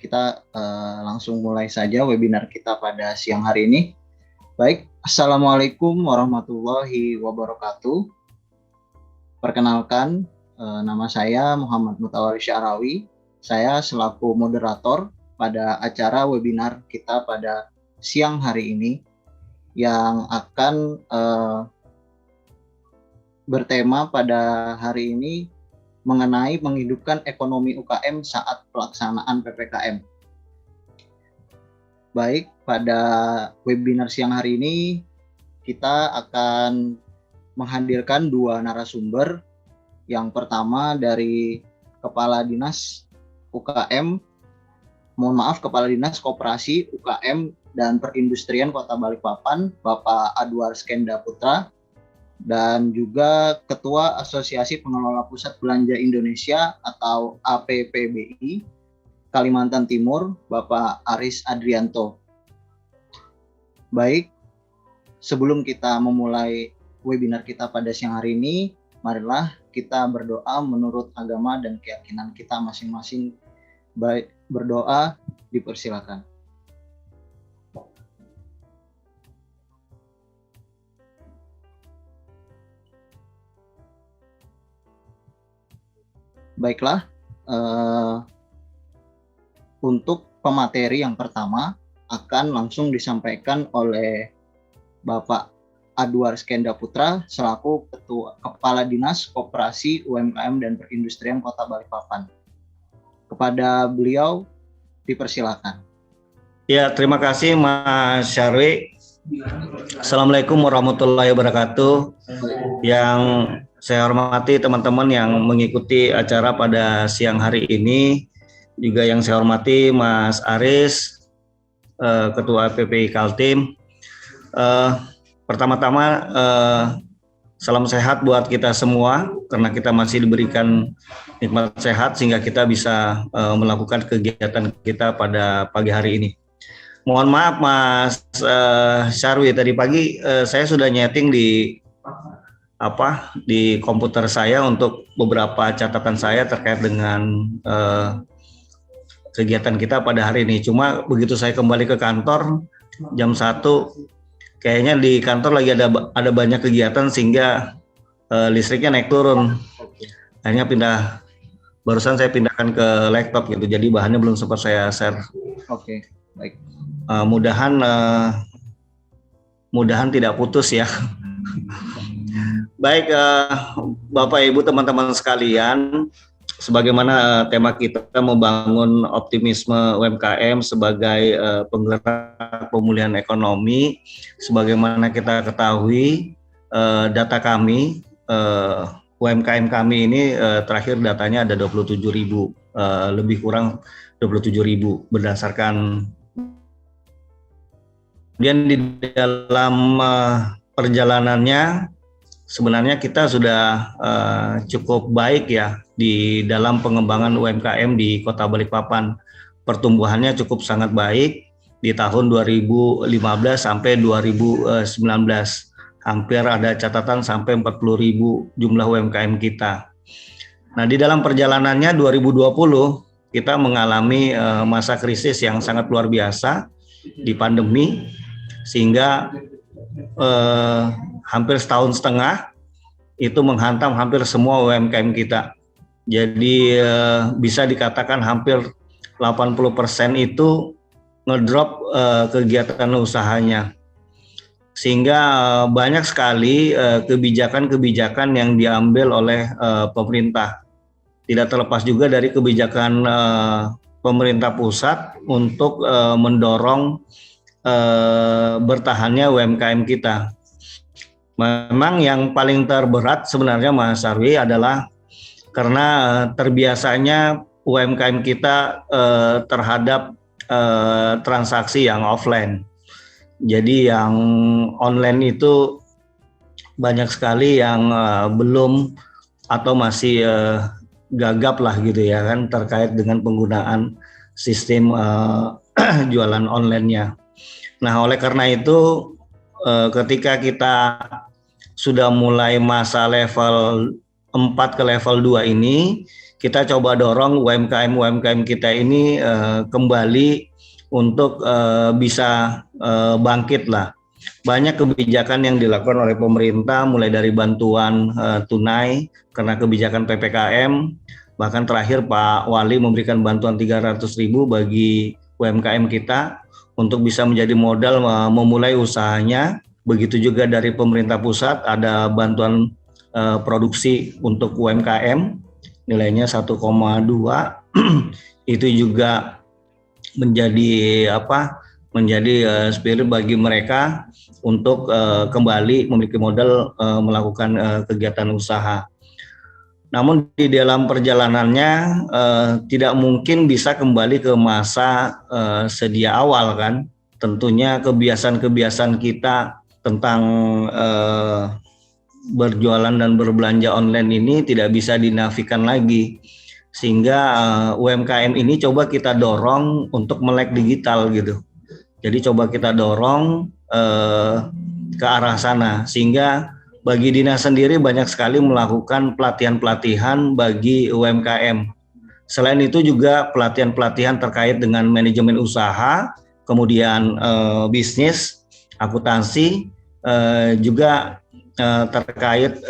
kita langsung mulai saja webinar kita pada siang hari ini. Baik, Assalamualaikum warahmatullahi wabarakatuh. Perkenalkan, nama saya Muhammad Mutawari Syarawi. Saya selaku moderator pada acara webinar kita pada siang hari ini yang akan bertema pada hari ini mengenai menghidupkan ekonomi UKM saat pelaksanaan PPKM. Baik, pada webinar siang hari ini kita akan menghadirkan dua narasumber. Yang pertama dari Kepala Dinas UKM, Kepala Dinas Koperasi UKM dan Perindustrian Kota Balikpapan, Bapak Adwar Skenda Putra, dan juga Ketua Asosiasi Pengelola Pusat Belanja Indonesia atau APPBI Kalimantan Timur, Bapak Aris Adrianto. Baik, sebelum kita memulai webinar kita pada siang hari ini, marilah kita berdoa menurut agama dan keyakinan kita masing-masing. Baik, berdoa dipersilakan. Baiklah, untuk pemateri yang pertama akan langsung disampaikan oleh Bapak Adwar Skenda Putra selaku Kepala Dinas Koperasi UMKM dan Perindustrian Kota Balikpapan. Kepada beliau dipersilakan. Ya, terima kasih Mas Syarwi. Assalamualaikum warahmatullahi wabarakatuh. Yang saya hormati teman-teman yang mengikuti acara pada siang hari ini, juga yang saya hormati Mas Aris, Ketua PPI Kaltim. Pertama-tama salam sehat buat kita semua, karena kita masih diberikan nikmat sehat sehingga kita bisa melakukan kegiatan kita pada pagi hari ini. Mohon maaf Mas Syarwi, tadi pagi saya sudah nyeting di komputer saya untuk beberapa catatan saya terkait dengan kegiatan kita pada hari ini. Cuma begitu saya kembali ke kantor jam 1, kayaknya di kantor lagi ada banyak kegiatan sehingga listriknya naik turun. Akhirnya barusan saya pindahkan ke laptop gitu. Jadi bahannya belum sempat saya share. Oke, baik. Mudahan tidak putus ya. Baik, Bapak Ibu teman-teman sekalian, sebagaimana tema kita membangun optimisme UMKM sebagai penggerak pemulihan ekonomi, sebagaimana kita ketahui data kami, UMKM kami ini terakhir datanya ada 27.000, lebih kurang 27.000 berdasarkan. Kemudian di dalam perjalanannya sebenarnya kita sudah cukup baik ya di dalam pengembangan UMKM di Kota Balikpapan. Pertumbuhannya cukup sangat baik di tahun 2015 sampai 2019. Hampir ada catatan sampai 40.000 jumlah UMKM kita. Nah, di dalam perjalanannya 2020 kita mengalami masa krisis yang sangat luar biasa di pandemi, sehingga hampir setahun setengah itu menghantam hampir semua UMKM kita. Jadi bisa dikatakan hampir 80% itu ngedrop kegiatan usahanya. Sehingga banyak sekali kebijakan-kebijakan yang diambil oleh pemerintah. Tidak terlepas juga dari kebijakan pemerintah pusat untuk mendorong bertahannya UMKM kita. Memang yang paling terberat sebenarnya Mas Sarwi adalah karena terbiasanya UMKM kita terhadap transaksi yang offline. Jadi yang online itu banyak sekali yang belum atau masih gagap lah gitu ya kan, terkait dengan penggunaan sistem jualan online-nya. Nah, oleh karena itu ketika kita sudah mulai masa level 4 ke level 2 ini, kita coba dorong UMKM kita ini kembali untuk bisa bangkit lah. Banyak kebijakan yang dilakukan oleh pemerintah, mulai dari bantuan tunai karena kebijakan PPKM, bahkan terakhir Pak Wali memberikan bantuan 300.000 bagi UMKM kita untuk bisa menjadi modal memulai usahanya. Begitu juga dari pemerintah pusat ada bantuan produksi untuk UMKM nilainya 1,2 itu juga menjadi spirit bagi mereka untuk kembali memiliki modal melakukan kegiatan usaha. Namun di dalam perjalanannya tidak mungkin bisa kembali ke masa sedia awal kan. Tentunya kebiasaan-kebiasaan kita tentang berjualan dan berbelanja online ini tidak bisa dinafikan lagi. Sehingga UMKM ini coba kita dorong untuk melek digital gitu. Jadi coba kita dorong ke arah sana, sehingga bagi dinas sendiri banyak sekali melakukan pelatihan-pelatihan bagi UMKM. Selain itu juga pelatihan-pelatihan terkait dengan manajemen usaha, kemudian bisnis, akuntansi, juga terkait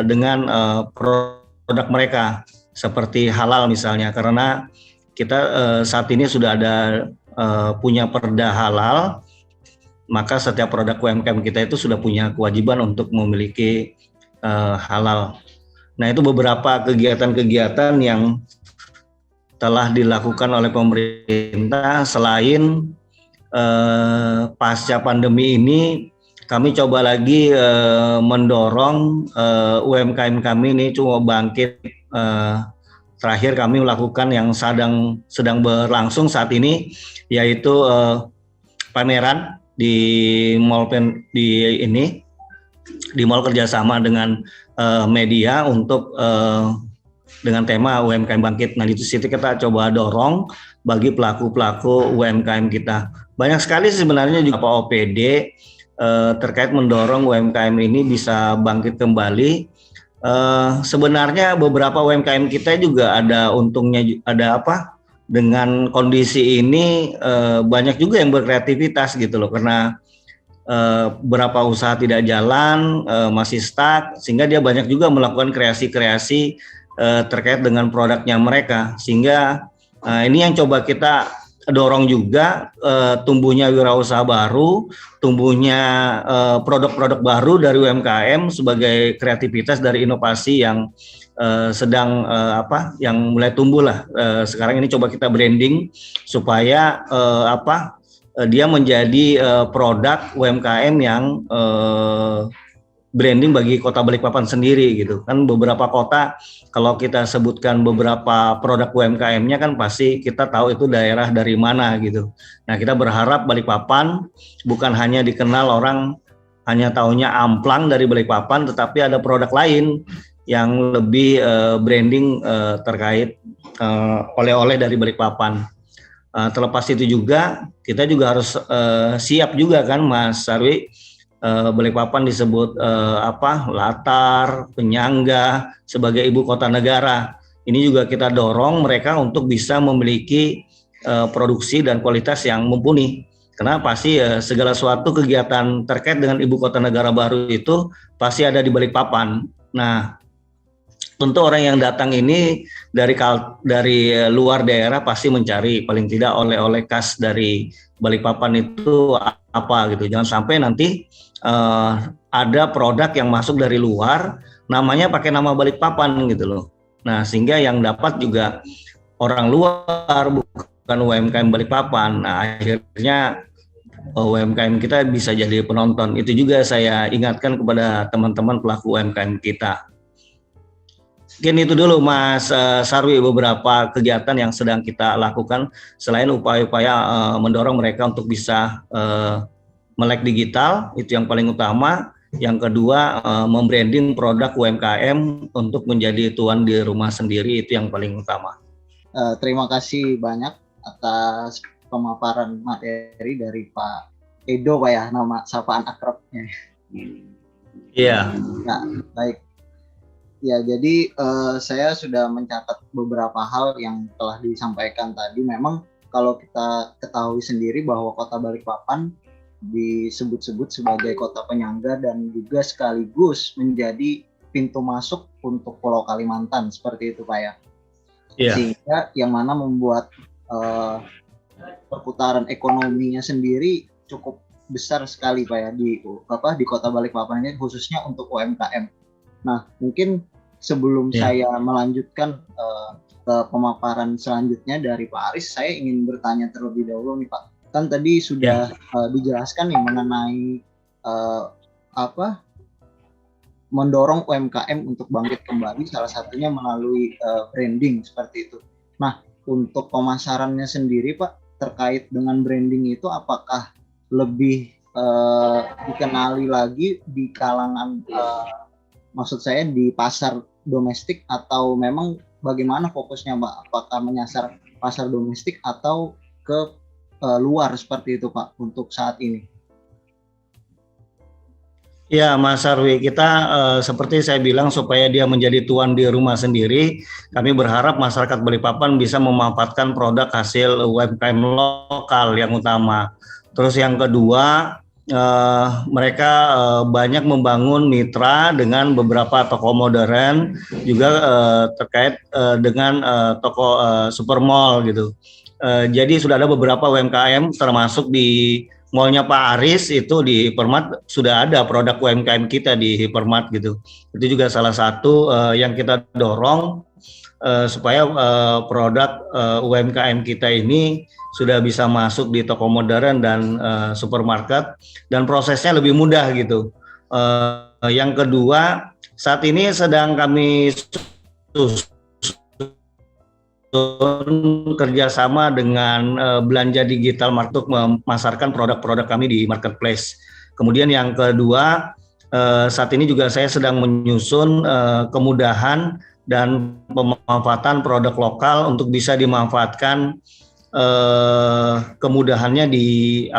dengan produk mereka seperti halal misalnya, karena kita saat ini sudah ada punya perda halal, maka setiap produk UMKM kita itu sudah punya kewajiban untuk memiliki halal. Nah, itu beberapa kegiatan-kegiatan yang telah dilakukan oleh pemerintah. Selain pasca pandemi ini, kami coba lagi mendorong UMKM kami ini cuma bangkit. Terakhir kami melakukan yang sedang berlangsung saat ini, yaitu pameran di mall kerjasama dengan media untuk dengan tema UMKM bangkit. Nah, di situ kita coba dorong bagi pelaku-pelaku UMKM kita. Banyak sekali sebenarnya juga OPD terkait mendorong UMKM ini bisa bangkit kembali. Sebenarnya beberapa UMKM kita juga ada untungnya, dengan kondisi ini banyak juga yang berkreativitas gitu loh, karena beberapa usaha tidak jalan, masih stuck, sehingga dia banyak juga melakukan kreasi-kreasi terkait dengan produknya mereka, sehingga ini yang coba kita dorong juga, tumbuhnya wirausaha baru, tumbuhnya produk-produk baru dari UMKM sebagai kreativitas dari inovasi yang sedang yang mulai tumbuh lah. Sekarang ini coba kita branding supaya dia menjadi produk UMKM yang branding bagi Kota Balikpapan sendiri gitu kan. Beberapa kota kalau kita sebutkan beberapa produk UMKM-nya kan pasti kita tahu itu daerah dari mana gitu. Nah, kita berharap Balikpapan bukan hanya dikenal orang hanya taunya amplang dari Balikpapan, tetapi ada produk lain yang lebih branding terkait oleh-oleh dari Balikpapan. Terlepas itu juga kita juga harus siap juga kan Mas Sarwi. Balikpapan disebut latar, penyangga sebagai ibu kota negara. Ini juga kita dorong mereka untuk bisa memiliki produksi dan kualitas yang mumpuni. Karena pasti segala suatu kegiatan terkait dengan ibu kota negara baru itu pasti ada di Balikpapan. Nah, tentu orang yang datang ini dari luar daerah pasti mencari paling tidak oleh-oleh khas dari Balikpapan itu apa gitu. Jangan sampai nanti ada produk yang masuk dari luar namanya pakai nama Balikpapan gitu loh. Nah, sehingga yang dapat juga orang luar bukan UMKM Balikpapan. Nah, akhirnya UMKM kita bisa jadi penonton. Itu juga saya ingatkan kepada teman-teman pelaku UMKM kita. Mungkin itu dulu Mas Sarwi beberapa kegiatan yang sedang kita lakukan selain upaya-upaya mendorong mereka untuk bisa melek digital, itu yang paling utama. Yang kedua, membranding produk UMKM untuk menjadi tuan di rumah sendiri, itu yang paling utama. Terima kasih banyak atas pemaparan materi dari Pak Edo, Pak ya, nama sapaan akrabnya. Iya. Nah, baik. Ya, jadi saya sudah mencatat beberapa hal yang telah disampaikan tadi. Memang kalau kita ketahui sendiri bahwa Kota Balikpapan disebut-sebut sebagai kota penyangga dan juga sekaligus menjadi pintu masuk untuk Pulau Kalimantan, seperti itu Pak ya. Iya. Sehingga yang mana membuat perputaran ekonominya sendiri cukup besar sekali Pak ya di Kota Balikpapan ini, khususnya untuk UMKM. Nah, mungkin sebelum saya melanjutkan ke pemaparan selanjutnya dari Pak Aris, saya ingin bertanya terlebih dahulu nih Pak. Kan tadi sudah dijelaskan nih mengenai mendorong UMKM untuk bangkit kembali, salah satunya melalui branding seperti itu. Nah, untuk pemasarannya sendiri Pak, terkait dengan branding itu apakah lebih dikenali lagi di kalangan maksud saya di pasar domestik, atau memang bagaimana fokusnya Pak? Apakah menyasar pasar domestik atau ke luar seperti itu Pak untuk saat ini? Ya, Mas Arwi, kita seperti saya bilang, supaya dia menjadi tuan di rumah sendiri, kami berharap masyarakat Balikpapan bisa memanfaatkan produk hasil UMKM lokal yang utama. Terus yang kedua, mereka banyak membangun mitra dengan beberapa toko modern, juga terkait dengan toko supermall gitu. Jadi sudah ada beberapa UMKM termasuk di mallnya Pak Aris itu di Hypermart sudah ada produk UMKM kita di Hypermart gitu. Itu juga salah satu yang kita dorong supaya produk UMKM kita ini sudah bisa masuk di toko modern dan supermarket, dan prosesnya lebih mudah gitu. Yang kedua, saat ini sedang kami kerjasama dengan belanja digital untuk memasarkan produk-produk kami di marketplace. Kemudian yang kedua, saat ini juga saya sedang menyusun kemudahan dan pemanfaatan produk lokal untuk bisa dimanfaatkan kemudahannya di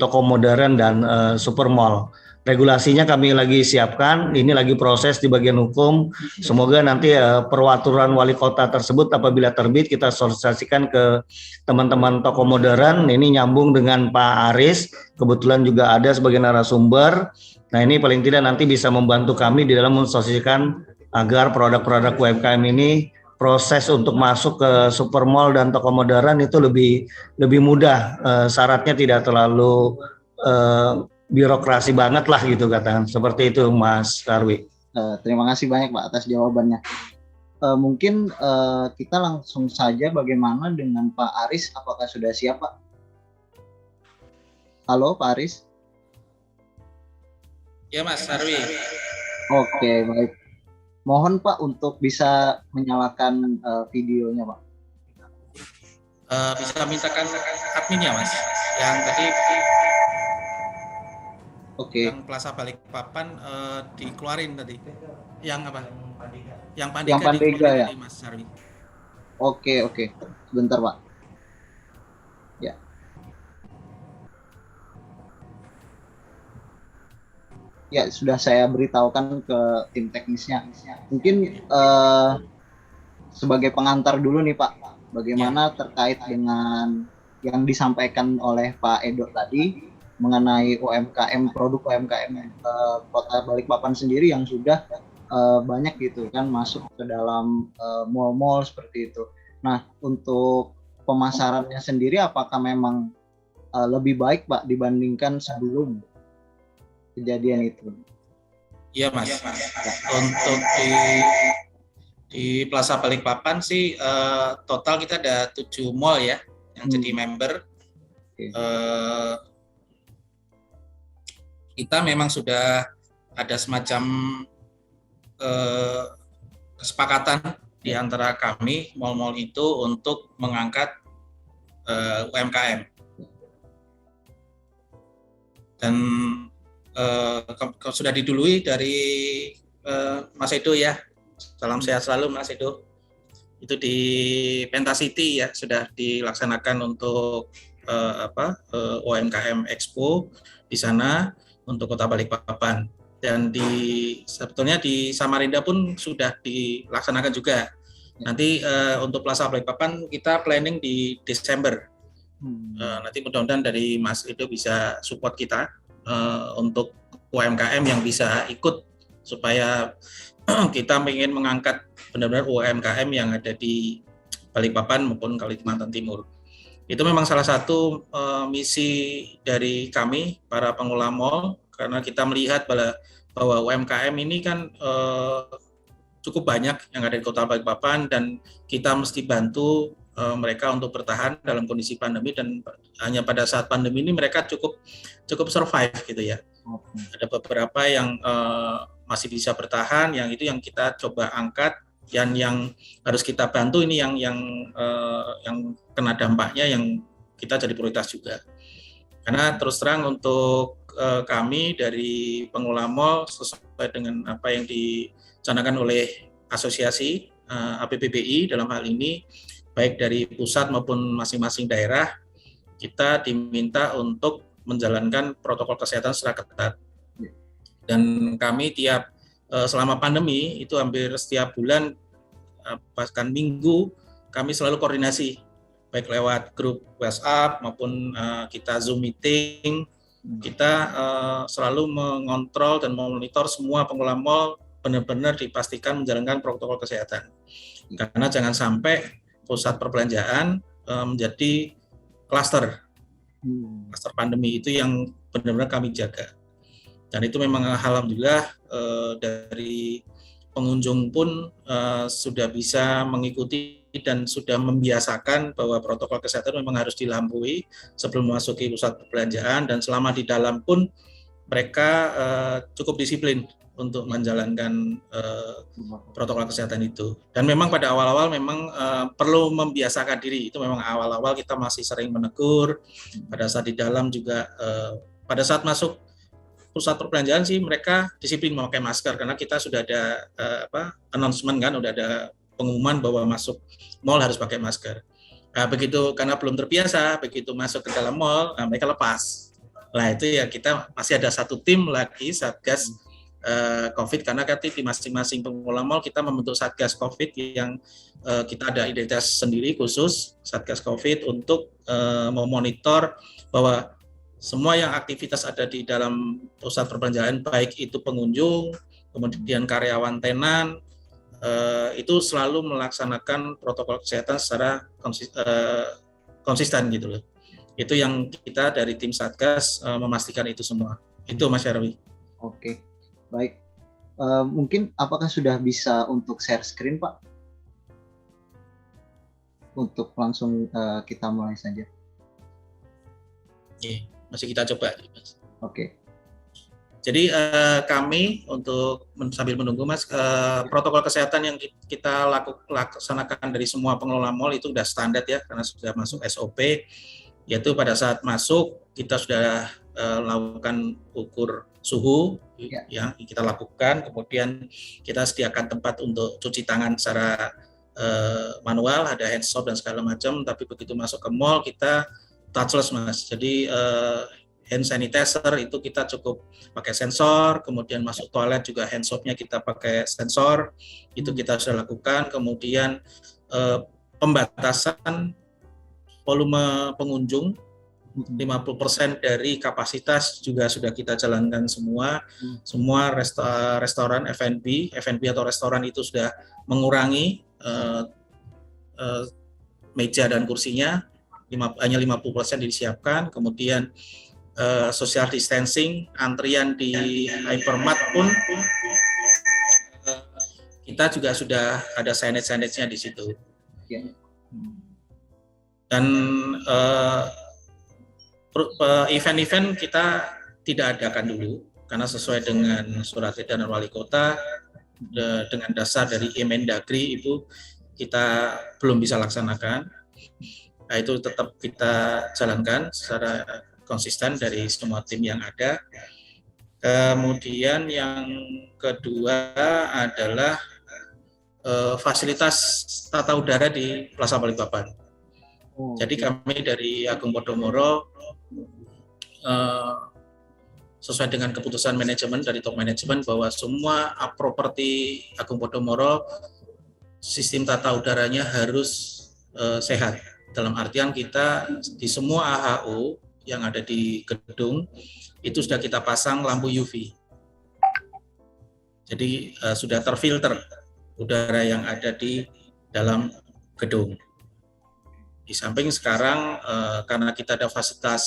toko modern dan supermall. Regulasinya kami lagi siapkan, ini lagi proses di bagian hukum. Semoga nanti peraturan wali kota tersebut apabila terbit kita sosialisasikan ke teman-teman toko modern. Ini nyambung dengan Pak Aris, kebetulan juga ada sebagai narasumber. Nah, ini paling tidak nanti bisa membantu kami di dalam mensosialisasikan agar produk-produk UMKM ini proses untuk masuk ke supermall dan toko modern itu lebih mudah. Syaratnya tidak terlalu birokrasi banget lah gitu, katakan seperti itu Mas Karwi. Terima kasih banyak Pak atas jawabannya. Mungkin kita langsung saja, bagaimana dengan Pak Aris, apakah sudah siap Pak? Halo Pak Aris. Ya Mas Arwi. Oke, baik. Mohon Pak untuk bisa menyalakan videonya Pak. Bisa mintakan adminnya Mas, yang tadi yang Plaza Balikpapan dikeluarin tadi. Yang apa? Yang Pandega ya tadi, Mas Arwi. Oke. Sebentar Pak. Ya. Ya, sudah saya beritahukan ke tim teknisnya. Mungkin sebagai pengantar dulu nih Pak, bagaimana terkait dengan yang disampaikan oleh Pak Edo tadi mengenai UMKM, produk UMKM Kota Balikpapan sendiri yang sudah banyak gitu kan masuk ke dalam mall-mall seperti itu. Nah, untuk pemasarannya sendiri apakah memang lebih baik Pak dibandingkan sebelum kejadian itu? Iya Mas. Untuk di Plaza Balikpapan sih total kita ada 7 mall ya yang jadi member. Kita memang sudah ada semacam kesepakatan di antara kami mall-mall itu untuk mengangkat UMKM. Dan sudah didului dari Mas Edo ya. Salam sehat selalu Mas Edo. Itu di Pentacity ya, sudah dilaksanakan untuk UMKM Expo di sana untuk Kota Balikpapan. dan sebetulnya di Samarinda pun sudah dilaksanakan juga. Nanti untuk Plaza Balikpapan kita planning di Desember. Nanti mudah-mudahan dari Mas Edo bisa support kita untuk UMKM yang bisa ikut, supaya kita ingin mengangkat benar-benar UMKM yang ada di Balikpapan maupun Kalimantan Timur. Itu memang salah satu misi dari kami para pengelola mal, karena kita melihat bahwa UMKM ini kan cukup banyak yang ada di Kota Balikpapan, dan kita mesti bantu mereka untuk bertahan dalam kondisi pandemi, dan hanya pada saat pandemi ini mereka cukup survive gitu ya. Ada beberapa yang masih bisa bertahan, yang itu yang kita coba angkat, dan yang harus kita bantu ini yang kena dampaknya, yang kita jadi prioritas juga. Karena terus terang untuk kami dari pengelola mal, sesuai dengan apa yang dicanangkan oleh asosiasi APBBI dalam hal ini, baik dari pusat maupun masing-masing daerah, kita diminta untuk menjalankan protokol kesehatan secara ketat. Dan kami selama pandemi itu hampir setiap bulan, bahkan minggu, kami selalu koordinasi, baik lewat grup WhatsApp maupun kita Zoom meeting. Kita selalu mengontrol dan memonitor semua pengelola mal benar-benar dipastikan menjalankan protokol kesehatan. Karena jangan sampai pusat perbelanjaan menjadi klaster pandemi, itu yang benar-benar kami jaga. Dan itu memang alhamdulillah dari pengunjung pun sudah bisa mengikuti dan sudah membiasakan bahwa protokol kesehatan memang harus dilampaui sebelum memasuki pusat perbelanjaan, dan selama di dalam pun mereka cukup disiplin untuk menjalankan protokol kesehatan itu. Dan memang pada awal-awal memang perlu membiasakan diri. Itu memang awal-awal kita masih sering menegur. Pada saat di dalam juga, pada saat masuk pusat perbelanjaan sih mereka disiplin memakai masker, karena kita sudah ada announcement kan, udah ada pengumuman bahwa masuk mall harus pakai masker. Nah, begitu karena belum terbiasa, begitu masuk ke dalam mall, mereka lepas. Nah, itu ya kita masih ada satu tim lagi, Satgas COVID, karena kan di masing-masing pengelola mal kita membentuk Satgas COVID yang kita ada identitas sendiri khusus Satgas COVID untuk memonitor bahwa semua yang aktivitas ada di dalam pusat perbelanjaan, baik itu pengunjung, kemudian karyawan tenan, itu selalu melaksanakan protokol kesehatan secara konsisten gitu loh. Itu yang kita dari tim Satgas memastikan itu semua. Itu Mas Yarwi. Oke. Baik, mungkin apakah sudah bisa untuk share screen Pak? Untuk langsung kita mulai saja. Masih kita coba. Oke. Jadi kami untuk sambil menunggu Mas, protokol kesehatan yang kita laksanakan dari semua pengelola mal itu sudah standar ya, karena sudah masuk SOP, yaitu pada saat masuk kita sudah lakukan ukur suhu yang kita lakukan, kemudian kita sediakan tempat untuk cuci tangan secara manual, ada hand soap dan segala macam, tapi begitu masuk ke mall kita touchless Mas, jadi hand sanitizer itu kita cukup pakai sensor, kemudian masuk toilet juga hand soapnya kita pakai sensor, itu kita sudah lakukan, kemudian pembatasan volume pengunjung 50% dari kapasitas juga sudah kita jalankan semua. Semua restoran F&B atau restoran itu sudah mengurangi meja dan kursinya, hanya 50% disiapkan. Kemudian social distancing, antrian di hypermart pun kita juga sudah ada signage-nya di situ. Dan event-event kita tidak adakan dulu karena sesuai dengan surat edaran wali kota dengan dasar dari Emendagri itu kita belum bisa laksanakan. Nah, itu tetap kita jalankan secara konsisten dari semua tim yang ada. Kemudian yang kedua adalah fasilitas tata udara di Plaza Balikpapan. Jadi kami dari Agung Podomoro sesuai dengan keputusan manajemen dari top manajemen bahwa semua properti Agung Podomoro sistem tata udaranya harus sehat. Dalam artian kita di semua AHU yang ada di gedung itu sudah kita pasang lampu UV. Jadi sudah terfilter udara yang ada di dalam gedung. Di samping sekarang karena kita ada fasilitas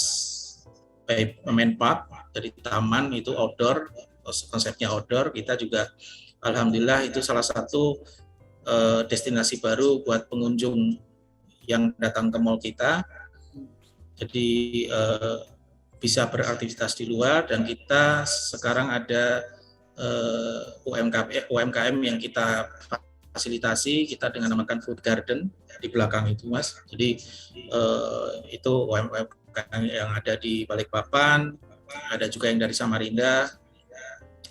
main park dari taman itu outdoor, konsepnya outdoor, kita juga alhamdulillah itu salah satu destinasi baru buat pengunjung yang datang ke mall kita. Jadi bisa beraktivitas di luar, dan kita sekarang ada UMKM yang kita fasilitasi, kita dengan namakan Food Garden di belakang itu, Mas. Jadi itu UMKM yang ada di Balikpapan, ada juga yang dari Samarinda.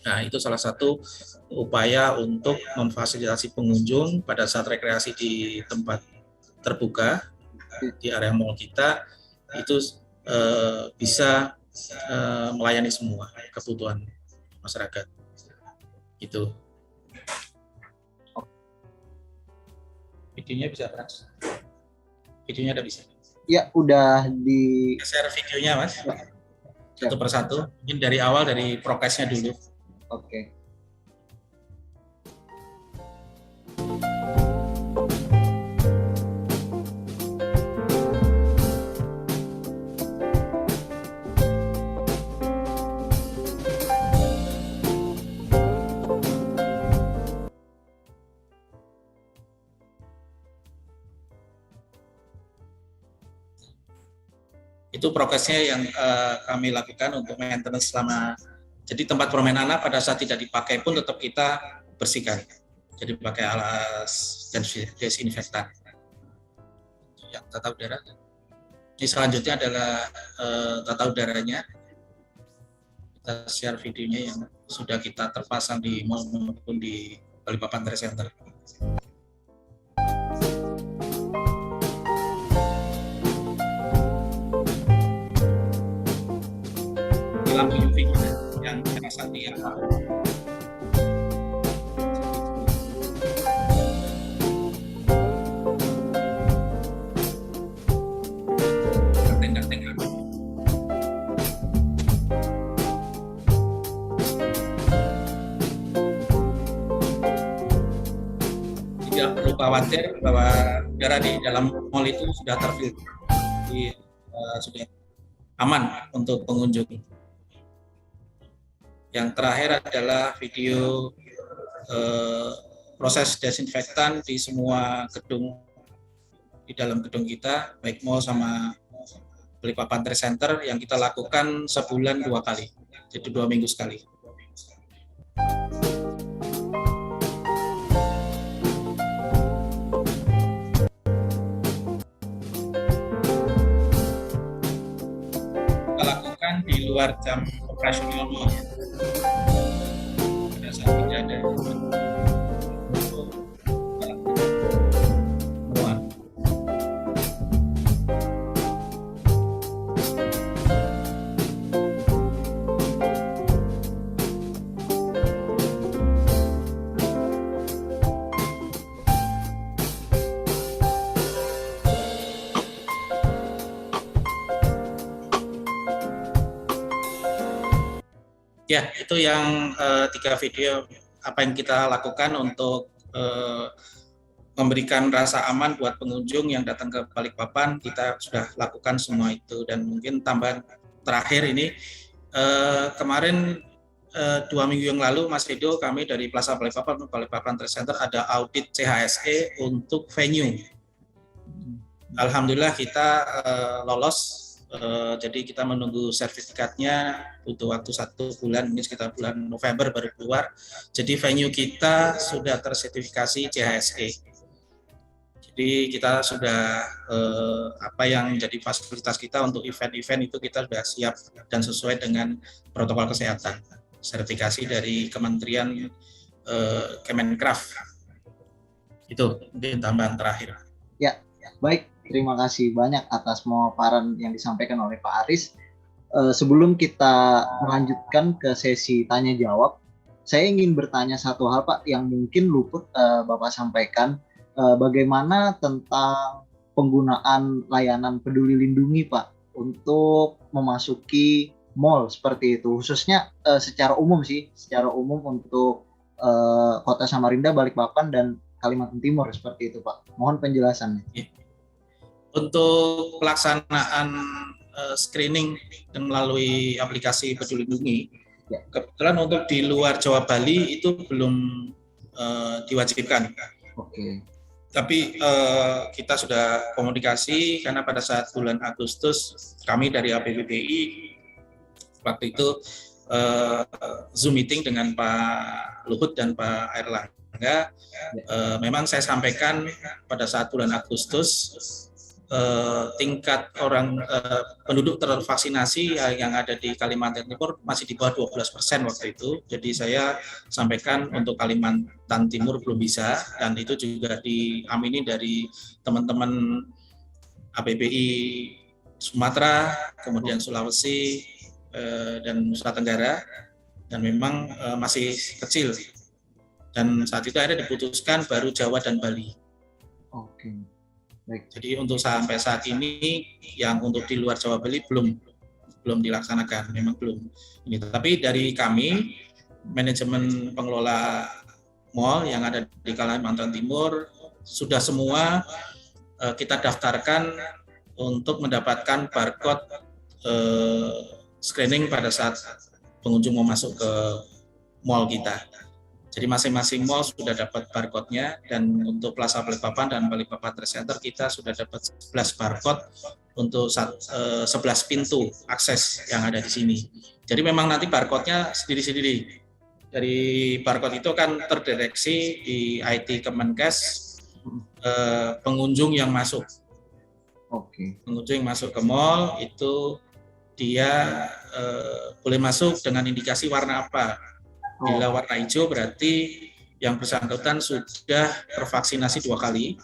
Nah, itu salah satu upaya untuk memfasilitasi pengunjung pada saat rekreasi di tempat terbuka di area mall kita itu bisa melayani semua kebutuhan masyarakat. Itu. Videonya bisa, Mas? Videonya udah bisa? Ya, udah di share videonya, Mas. Satu persatu. Mungkin dari awal, dari prokesnya dulu. Oke. Itu prokesnya yang kami lakukan untuk maintenance selama, jadi tempat permainan anak pada saat tidak dipakai pun tetap kita bersihkan. Jadi pakai alat desinfektan. Yang tata udara. Ini selanjutnya adalah tata udaranya. Kita share videonya yang sudah kita terpasang di mall maupun di Balikpapan Trade Center. Lampu UV yang terpasang di tenda-tenda. Tidak perlu khawatir bahwa udara di dalam mall itu sudah terfilter, sudah aman untuk pengunjung. Yang terakhir adalah video proses desinfektan di semua gedung di dalam gedung kita, baik mall sama Balikpapan Trade Center, yang kita lakukan sebulan 2 kali, jadi 2 minggu sekali. Kita lakukan di luar jam operasional mall. Pada saat tidak ada ya, itu yang 3 video apa yang kita lakukan untuk memberikan rasa aman buat pengunjung yang datang ke Balikpapan. Kita sudah lakukan semua itu, dan mungkin tambahan terakhir ini kemarin 2 minggu yang lalu, Mas Edo, kami dari Plaza Balikpapan Trade Center ada audit CHSE untuk venue. Alhamdulillah kita lolos. Jadi kita menunggu sertifikatnya, butuh waktu 1 bulan, ini sekitar bulan November baru keluar. Jadi venue kita sudah tersertifikasi CHSE. Jadi kita sudah apa yang menjadi fasilitas kita untuk event-event itu kita sudah siap dan sesuai dengan protokol kesehatan. Sertifikasi dari Kementerian Kemenkraf. Itu mungkin tambahan terakhir. Ya, baik. Terima kasih banyak atas pemaparan yang disampaikan oleh Pak Aris. Sebelum kita melanjutkan ke sesi tanya jawab, saya ingin bertanya satu hal Pak yang mungkin luput Bapak sampaikan. Bagaimana tentang penggunaan layanan Peduli Lindungi Pak untuk memasuki mall seperti itu, khususnya secara umum untuk Kota Samarinda, Balikpapan dan Kalimantan Timur seperti itu Pak. Mohon penjelasannya. Untuk pelaksanaan screening dan melalui aplikasi Peduli Lindungi, kebetulan untuk di luar Jawa Bali itu belum diwajibkan. Oke. Tapi kita sudah komunikasi karena pada saat bulan Agustus kami dari APBPI waktu itu Zoom meeting dengan Pak Luhut dan Pak Airlangga. Memang saya sampaikan pada saat bulan Agustus tingkat penduduk tervaksinasi yang ada di Kalimantan Timur masih di bawah 12% waktu itu. Jadi saya sampaikan untuk Kalimantan Timur belum bisa, dan itu juga diamini dari teman-teman APBI Sumatera, kemudian Sulawesi dan Nusa Tenggara, dan memang masih kecil. Dan saat itu akhirnya diputuskan baru Jawa dan Bali. Oke. Baik. Jadi untuk sampai saat ini yang untuk di luar Jawa Bali belum dilaksanakan, memang belum. Tapi dari kami manajemen pengelola mall yang ada di Kalimantan Timur sudah semua kita daftarkan untuk mendapatkan barcode screening pada saat pengunjung mau masuk ke mall kita. Jadi masing-masing mall sudah dapat barcode-nya, dan untuk Plaza Balikpapan dan Balikpapan Trade Center kita sudah dapat 11 barcode untuk 11 pintu akses yang ada di sini. Jadi memang nanti barcode-nya sendiri-sendiri. Dari barcode itu kan terdeteksi di IT Kemenkes pengunjung yang masuk. Oke. Pengunjung yang masuk ke mall itu dia boleh masuk dengan indikasi warna apa. Bila warna hijau berarti yang bersangkutan sudah tervaksinasi 2 kali.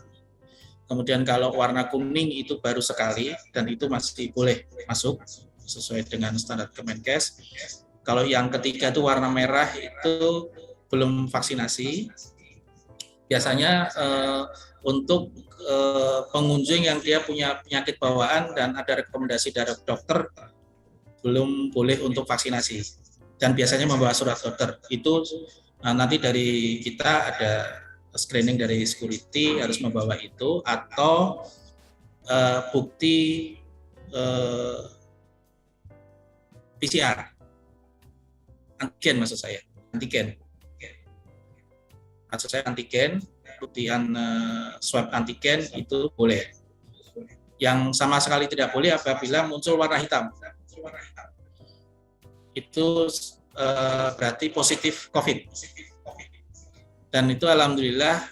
Kemudian kalau warna kuning itu baru sekali, dan itu masih boleh masuk sesuai dengan standar Kemenkes. Kalau yang ketiga itu warna merah itu belum vaksinasi. Biasanya untuk pengunjung yang dia punya penyakit bawaan dan ada rekomendasi dari dokter belum boleh untuk vaksinasi. Dan biasanya membawa surat dokter. Itu nanti dari kita ada screening dari security harus membawa itu, atau bukti PCR, antigen maksud saya, antigen, buktian swab antigen itu boleh. Yang sama sekali tidak boleh apabila muncul warna hitam. Itu berarti positif COVID. Dan itu alhamdulillah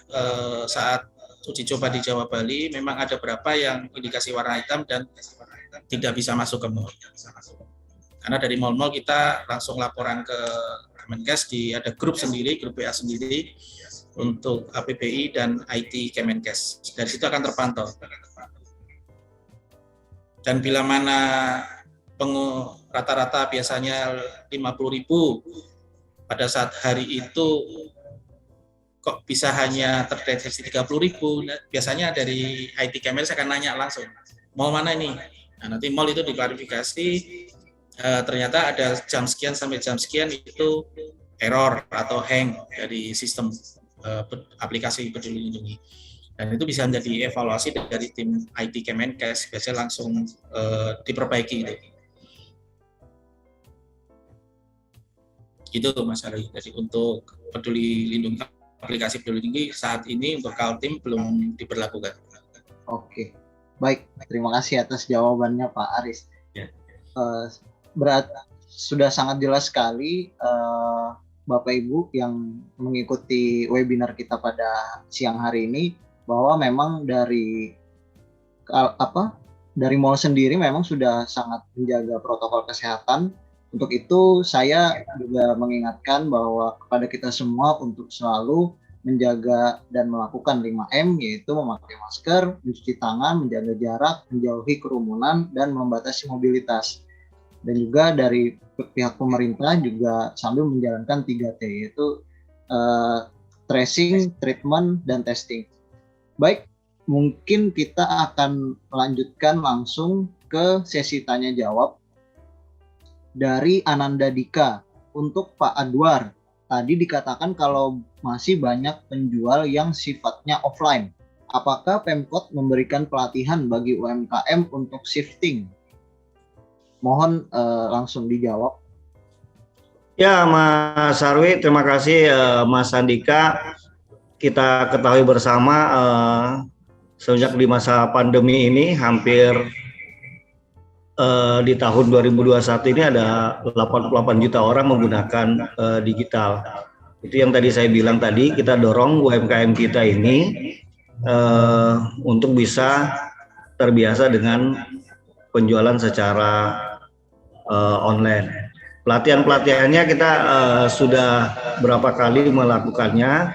saat uji coba di Jawa Bali memang ada beberapa yang indikasi warna hitam dan tidak bisa masuk ke mall. Karena dari mall-mall kita langsung laporan ke Kemenkes, ada grup sendiri, grup WA sendiri untuk APBI dan IT Kemenkes. Dari situ akan terpantau. Dan bila mana rata-rata biasanya 50.000, pada saat hari itu kok bisa hanya terdeteksi 30.000, biasanya dari IT Kemenkes akan nanya langsung, mau mana ini? Nah, nanti mall itu diklarifikasi, ternyata ada jam sekian sampai jam sekian itu error atau hang dari sistem aplikasi Peduli Lindungi. Dan itu bisa menjadi evaluasi dari tim IT Kemenkes, biasanya langsung diperbaiki itu. Itu Mas Ari. Jadi untuk Peduli Lindungi, aplikasi Peduli Lindungi saat ini untuk Kaltim belum diberlakukan. Oke, baik. Terima kasih atas jawabannya Pak Aris. Ya. Sudah sangat jelas sekali Bapak Ibu yang mengikuti webinar kita pada siang hari ini, bahwa memang dari mall sendiri memang sudah sangat menjaga protokol kesehatan. Untuk itu saya juga mengingatkan bahwa kepada kita semua untuk selalu menjaga dan melakukan 5M, yaitu memakai masker, mencuci tangan, menjaga jarak, menjauhi kerumunan, dan membatasi mobilitas. Dan juga dari pihak pemerintah juga sambil menjalankan 3T, yaitu tracing, treatment, dan testing. Baik, mungkin kita akan melanjutkan langsung ke sesi tanya jawab dari Ananda Dika. Untuk Pak Adwar, tadi dikatakan kalau masih banyak penjual yang sifatnya offline. Apakah Pemkot memberikan pelatihan bagi UMKM untuk shifting? Mohon langsung dijawab. Ya, Mas Sarwi, terima kasih Mas Andika. Kita ketahui bersama sejak di masa pandemi ini hampir di tahun 2021 ini ada 88 juta orang menggunakan digital. Itu yang tadi saya bilang tadi, kita dorong UMKM kita ini untuk bisa terbiasa dengan penjualan secara online. Pelatihan-pelatihannya kita sudah berapa kali melakukannya,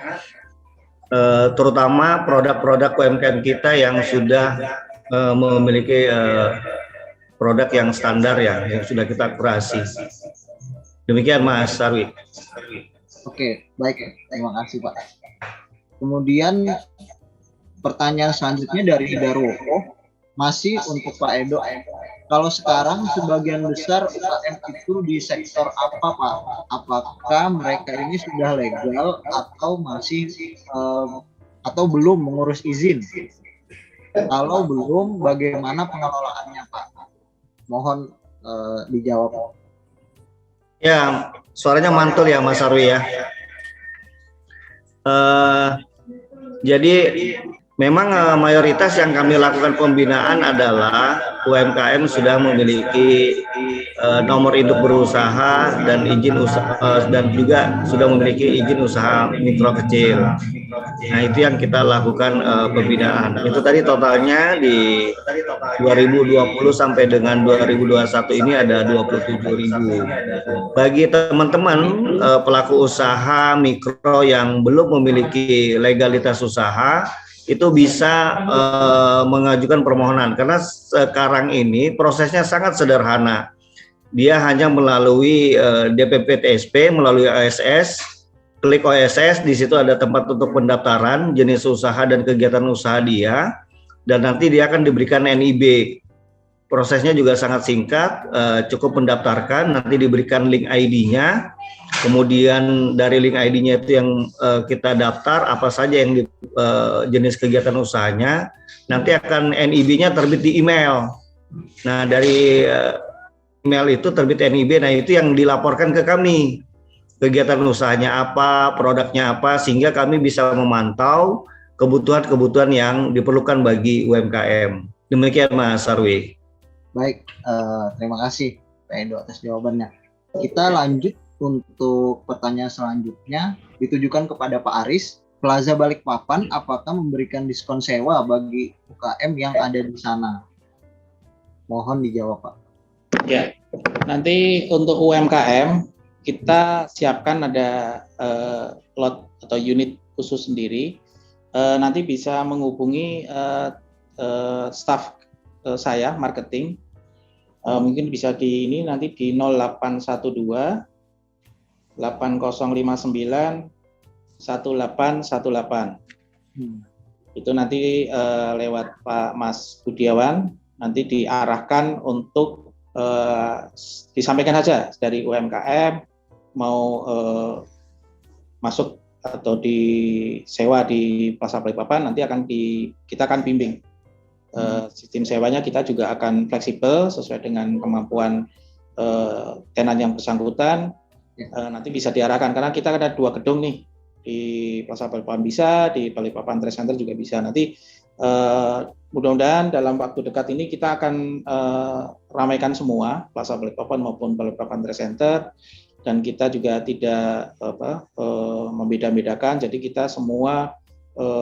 terutama produk-produk UMKM kita yang sudah memiliki produk yang standar ya, yang sudah kita kurasi. Demikian Mas Sarwi. Oke, baik. Terima kasih Pak. Kemudian pertanyaan selanjutnya dari Darwoko, masih untuk Pak Edo. Kalau sekarang sebagian besar UKM itu di sektor apa Pak? Apakah mereka ini sudah legal atau masih atau belum mengurus izin? Kalau belum, bagaimana pengelolaannya Pak? Mohon dijawab. Ya, suaranya mantul ya Mas Sarwi ya. Jadi memang mayoritas yang kami lakukan pembinaan adalah UMKM sudah memiliki nomor induk berusaha dan izin usaha dan juga sudah memiliki izin usaha mikro kecil. Nah, itu yang kita lakukan pembinaan. Itu tadi totalnya di 2020 sampai dengan 2021 ini ada 27.000. Bagi teman-teman pelaku usaha mikro yang belum memiliki legalitas usaha, itu bisa mengajukan permohonan karena sekarang ini prosesnya sangat sederhana. Dia hanya melalui DPP TSP, melalui OSS, klik OSS, di situ ada tempat untuk pendaftaran jenis usaha dan kegiatan usaha dia, dan nanti dia akan diberikan NIB. Prosesnya juga sangat singkat, cukup mendaftarkan, nanti diberikan link ID-nya, kemudian dari link ID-nya itu yang kita daftar apa saja yang jenis kegiatan usahanya, nanti akan NIB-nya terbit di email. Nah, dari email itu terbit NIB, nah itu yang dilaporkan ke kami. Kegiatan usahanya apa, produknya apa, sehingga kami bisa memantau kebutuhan-kebutuhan yang diperlukan bagi UMKM. Demikian Mas Sarwi. Baik, terima kasih Pak Edo atas jawabannya. Kita lanjut untuk pertanyaan selanjutnya, ditujukan kepada Pak Aris. Plaza Balikpapan apakah memberikan diskon sewa bagi UKM yang ada di sana? Mohon dijawab Pak. Ya, nanti untuk UMKM kita siapkan ada lot atau unit khusus sendiri. Nanti bisa menghubungi staf saya marketing. Mungkin bisa di ini nanti di 0812 8059 1818. Itu nanti lewat Pak Mas Budiawan nanti diarahkan untuk disampaikan saja dari UMKM mau masuk atau disewa di Plaza Balikpapan, nanti kita akan bimbing. Sistem sewanya kita juga akan fleksibel sesuai dengan kemampuan tenan yang bersangkutan. Nanti bisa diarahkan karena kita ada 2 gedung nih, di Plaza Balikpapan bisa, di Balikpapan Trade Center juga bisa. Nanti mudah-mudahan dalam waktu dekat ini kita akan ramaikan semua Plaza Balikpapan maupun Balikpapan Trade Center, dan kita juga tidak membeda-bedakan. Jadi kita semua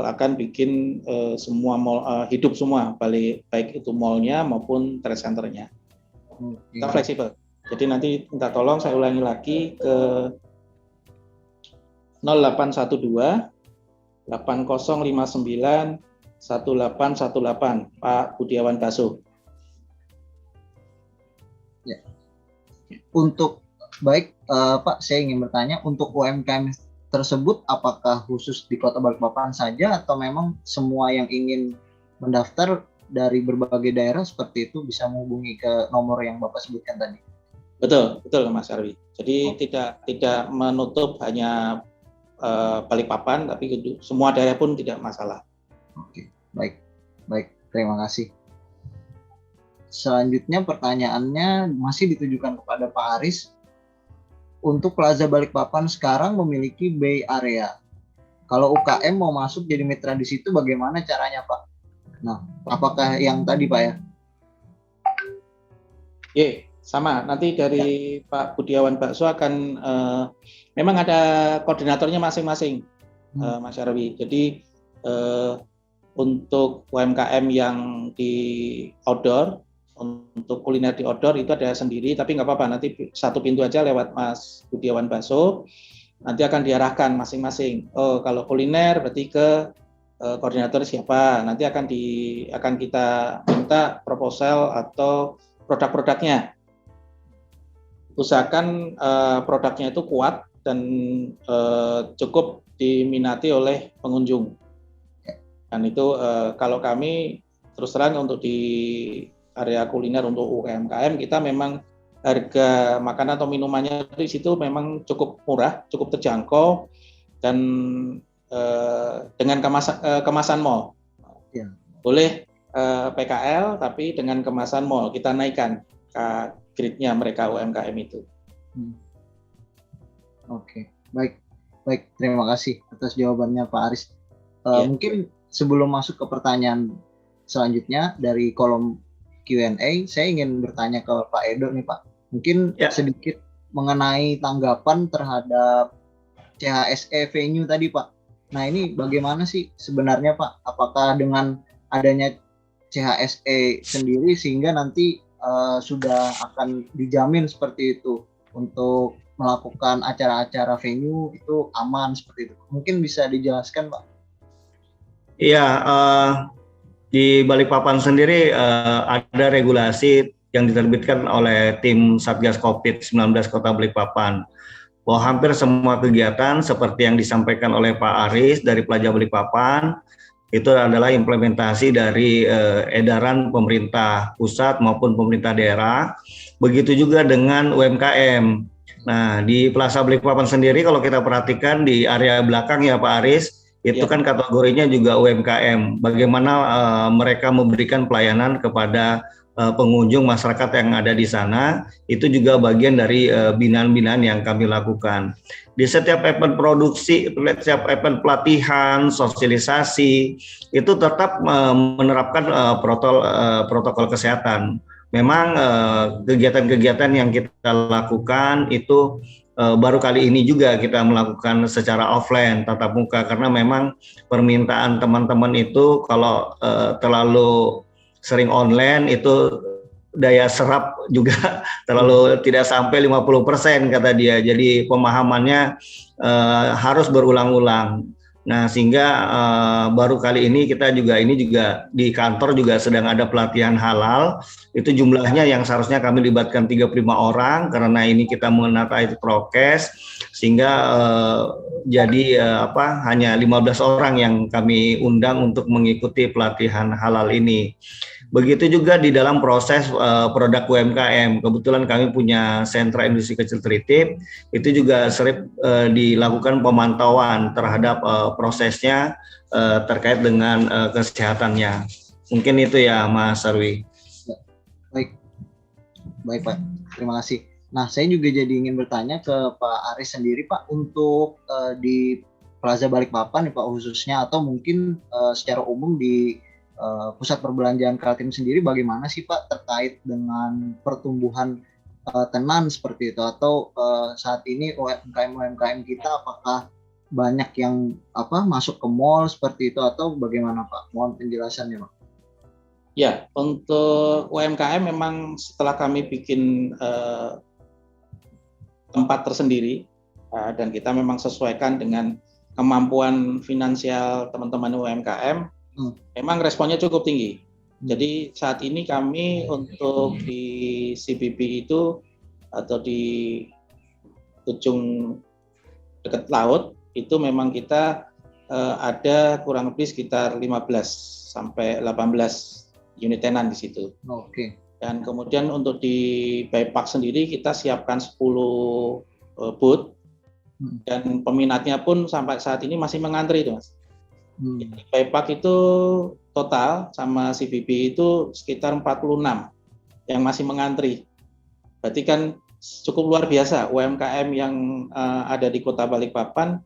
akan bikin semua mall hidup semua, baik itu mallnya maupun trade centernya. Kita fleksibel. Jadi nanti minta tolong saya ulangi lagi ke 0812 8059 1818 Pak Budiawan Basuh. Ya. Untuk baik Pak, saya ingin bertanya untuk UMKM tersebut apakah khusus di Kota Balikpapan saja atau memang semua yang ingin mendaftar dari berbagai daerah seperti itu bisa menghubungi ke nomor yang Bapak sebutkan tadi? Betul Mas Arwi. Jadi tidak menutup hanya Balikpapan, tapi semua daerah pun tidak masalah. Oke, baik, terima kasih. Selanjutnya pertanyaannya masih ditujukan kepada Pak Aris. Untuk Plaza Balikpapan sekarang memiliki Bay Area. Kalau UKM mau masuk jadi mitra di situ, bagaimana caranya, Pak? Nah, apakah yang tadi, Pak ya? Sama. Nanti dari Pak Budiawan Bakso akan memang ada koordinatornya masing-masing, Mas Arwi. Jadi untuk UMKM yang di outdoor, untuk kuliner di outdoor itu ada sendiri, tapi nggak apa-apa, nanti satu pintu aja lewat Mas Budiawan Bakso, nanti akan diarahkan masing-masing. Oh, kalau kuliner berarti ke koordinator siapa, nanti akan kita minta proposal atau produk-produknya. Usahakan produknya itu kuat dan cukup diminati oleh pengunjung. Dan itu kalau kami terus terang untuk di area kuliner untuk UMKM, kita memang harga makanan atau minumannya di situ memang cukup murah, cukup terjangkau, dan dengan kemasan mall. Ya. Boleh PKL, tapi dengan kemasan mall, kita naikkan grade-nya mereka UMKM itu. Oke, baik, terima kasih atas jawabannya Pak Aris. Mungkin sebelum masuk ke pertanyaan selanjutnya dari kolom Q&A, saya ingin bertanya ke Pak Edo nih Pak. Mungkin sedikit mengenai tanggapan terhadap CHSE venue tadi Pak. Nah ini bagaimana sih sebenarnya Pak? Apakah dengan adanya CHSE sendiri sehingga nanti sudah akan dijamin seperti itu untuk melakukan acara-acara venue itu aman seperti itu? Mungkin bisa dijelaskan Pak? Iya, di Balikpapan sendiri ada regulasi yang diterbitkan oleh tim Satgas COVID-19 Kota Balikpapan bahwa hampir semua kegiatan seperti yang disampaikan oleh Pak Aris dari Plaza Balikpapan itu adalah implementasi dari edaran pemerintah pusat maupun pemerintah daerah. Begitu juga dengan UMKM. Nah, di Plaza Balikpapan sendiri kalau kita perhatikan di area belakang ya Pak Aris, itu kan kategorinya juga UMKM. Bagaimana mereka memberikan pelayanan kepada pengunjung masyarakat yang ada di sana, itu juga bagian dari binaan-binaan yang kami lakukan. Di setiap event produksi, setiap event pelatihan, sosialisasi, itu tetap menerapkan protokol kesehatan. Memang kegiatan-kegiatan yang kita lakukan itu baru kali ini juga kita melakukan secara offline tatap muka karena memang permintaan teman-teman itu kalau terlalu sering online itu daya serap juga terlalu tidak sampai 50% kata dia. Jadi pemahamannya harus berulang-ulang. Nah, sehingga baru kali ini kita juga di kantor juga sedang ada pelatihan halal. Itu jumlahnya yang seharusnya kami libatkan 35 orang karena ini kita menata itu prokes sehingga hanya 15 orang yang kami undang untuk mengikuti pelatihan halal ini. Begitu juga di dalam proses produk UMKM. Kebetulan kami punya sentra industri kecil tritip, itu juga sering dilakukan pemantauan terhadap prosesnya terkait dengan kesehatannya. Mungkin itu ya Mas Arwi. Baik Pak, terima kasih. Nah saya juga jadi ingin bertanya ke Pak Aris sendiri Pak, untuk di Plaza Balikpapan nih Pak khususnya, atau mungkin secara umum di pusat perbelanjaan Kaltim sendiri bagaimana sih Pak terkait dengan pertumbuhan tenan seperti itu, atau saat ini UMKM kita apakah banyak yang masuk ke mall seperti itu atau bagaimana Pak? Mohon penjelasannya Pak. Ya, untuk UMKM memang setelah kami bikin tempat tersendiri dan kita memang sesuaikan dengan kemampuan finansial teman-teman UMKM, memang responnya cukup tinggi. Jadi saat ini kami untuk di CBB itu atau di ujung dekat laut itu memang kita ada kurang lebih sekitar 15 sampai 18 unit tenan di situ. Oke. Dan kemudian untuk di Buypark sendiri kita siapkan 10 booth dan peminatnya pun sampai saat ini masih mengantri itu, Mas. Di Buypark itu total sama CBB itu sekitar 46 yang masih mengantri. Berarti kan cukup luar biasa UMKM yang ada di Kota Balikpapan,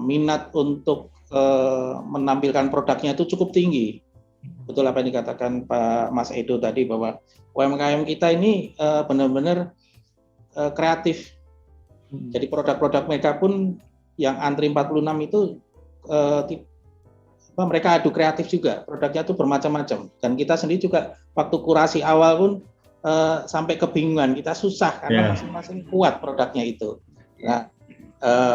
minat untuk menampilkan produknya itu cukup tinggi. Betul apa yang dikatakan Pak Mas Edo tadi bahwa UMKM kita ini benar-benar kreatif. Jadi produk-produk mereka pun yang antri 46 itu mereka adu kreatif juga. Produknya itu bermacam-macam. Dan kita sendiri juga waktu kurasi awal pun sampai kebingungan, kita susah karena masing-masing kuat produknya itu. Nah,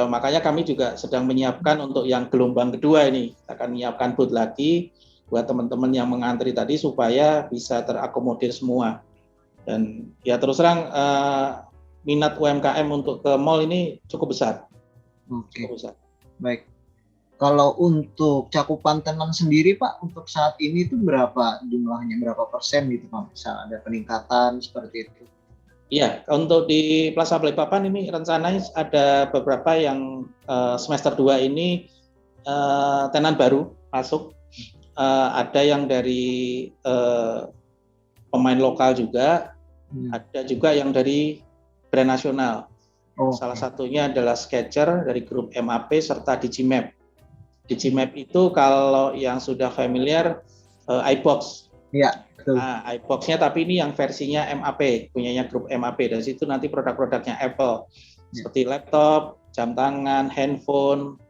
makanya kami juga sedang menyiapkan untuk yang gelombang kedua ini, akan menyiapkan booth lagi buat teman-teman yang mengantri tadi supaya bisa terakomodir semua. Dan ya terus terang minat UMKM untuk ke mall ini cukup besar. Oke. Cukup besar. Baik. Kalau untuk cakupan tenan sendiri Pak, untuk saat ini itu berapa jumlahnya, berapa persen gitu Pak? Bisa ada peningkatan seperti itu? Iya, untuk di Plaza Balikpapan ini rencananya ada beberapa yang semester 2 ini tenan baru masuk. Ada yang dari pemain lokal juga, ada juga yang dari brand nasional. Salah satunya adalah Skechers dari grup MAP serta Digimap. Digimap itu kalau yang sudah familiar iBox. Iya, betul. Nah, iBox-nya tapi ini yang versinya MAP, punyanya grup MAP. Dari situ nanti produk-produknya Apple seperti laptop, jam tangan, handphone,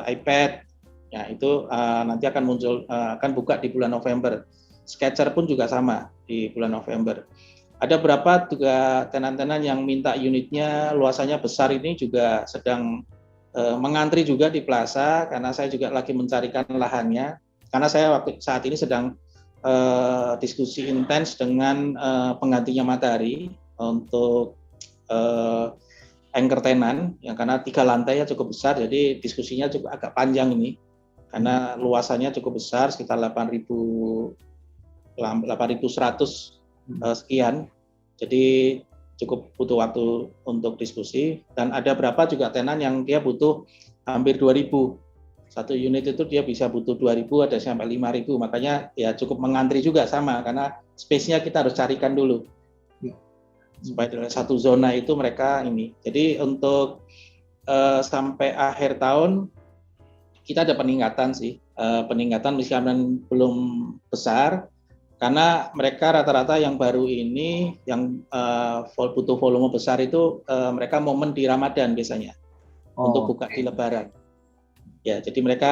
iPad. Ya, itu nanti akan muncul, akan buka di bulan November. Skechers pun juga sama di bulan November. Ada berapa juga tenan-tenan yang minta unitnya luasannya besar ini juga sedang mengantri juga di plaza karena saya juga lagi mencarikan lahannya. Karena saya saat ini sedang diskusi intens dengan penggantinya Matahari untuk anchor tenan yang karena 3 lantai ya cukup besar, jadi diskusinya cukup agak panjang ini karena luasannya cukup besar sekitar 8.100 sekian, jadi cukup butuh waktu untuk diskusi. Dan ada berapa juga tenan yang dia butuh hampir 2.000 satu unit itu, dia bisa butuh 2.000, ada sampai 5.000, makanya ya cukup mengantri juga sama karena space-nya kita harus carikan dulu supaya dalam satu zona itu mereka ini. Jadi untuk sampai akhir tahun kita ada peningkatan sih, peningkatan meskipun belum besar karena mereka rata-rata yang baru ini yang butuh volume besar itu mereka momen di Ramadan biasanya untuk buka di Lebaran. Ya, jadi mereka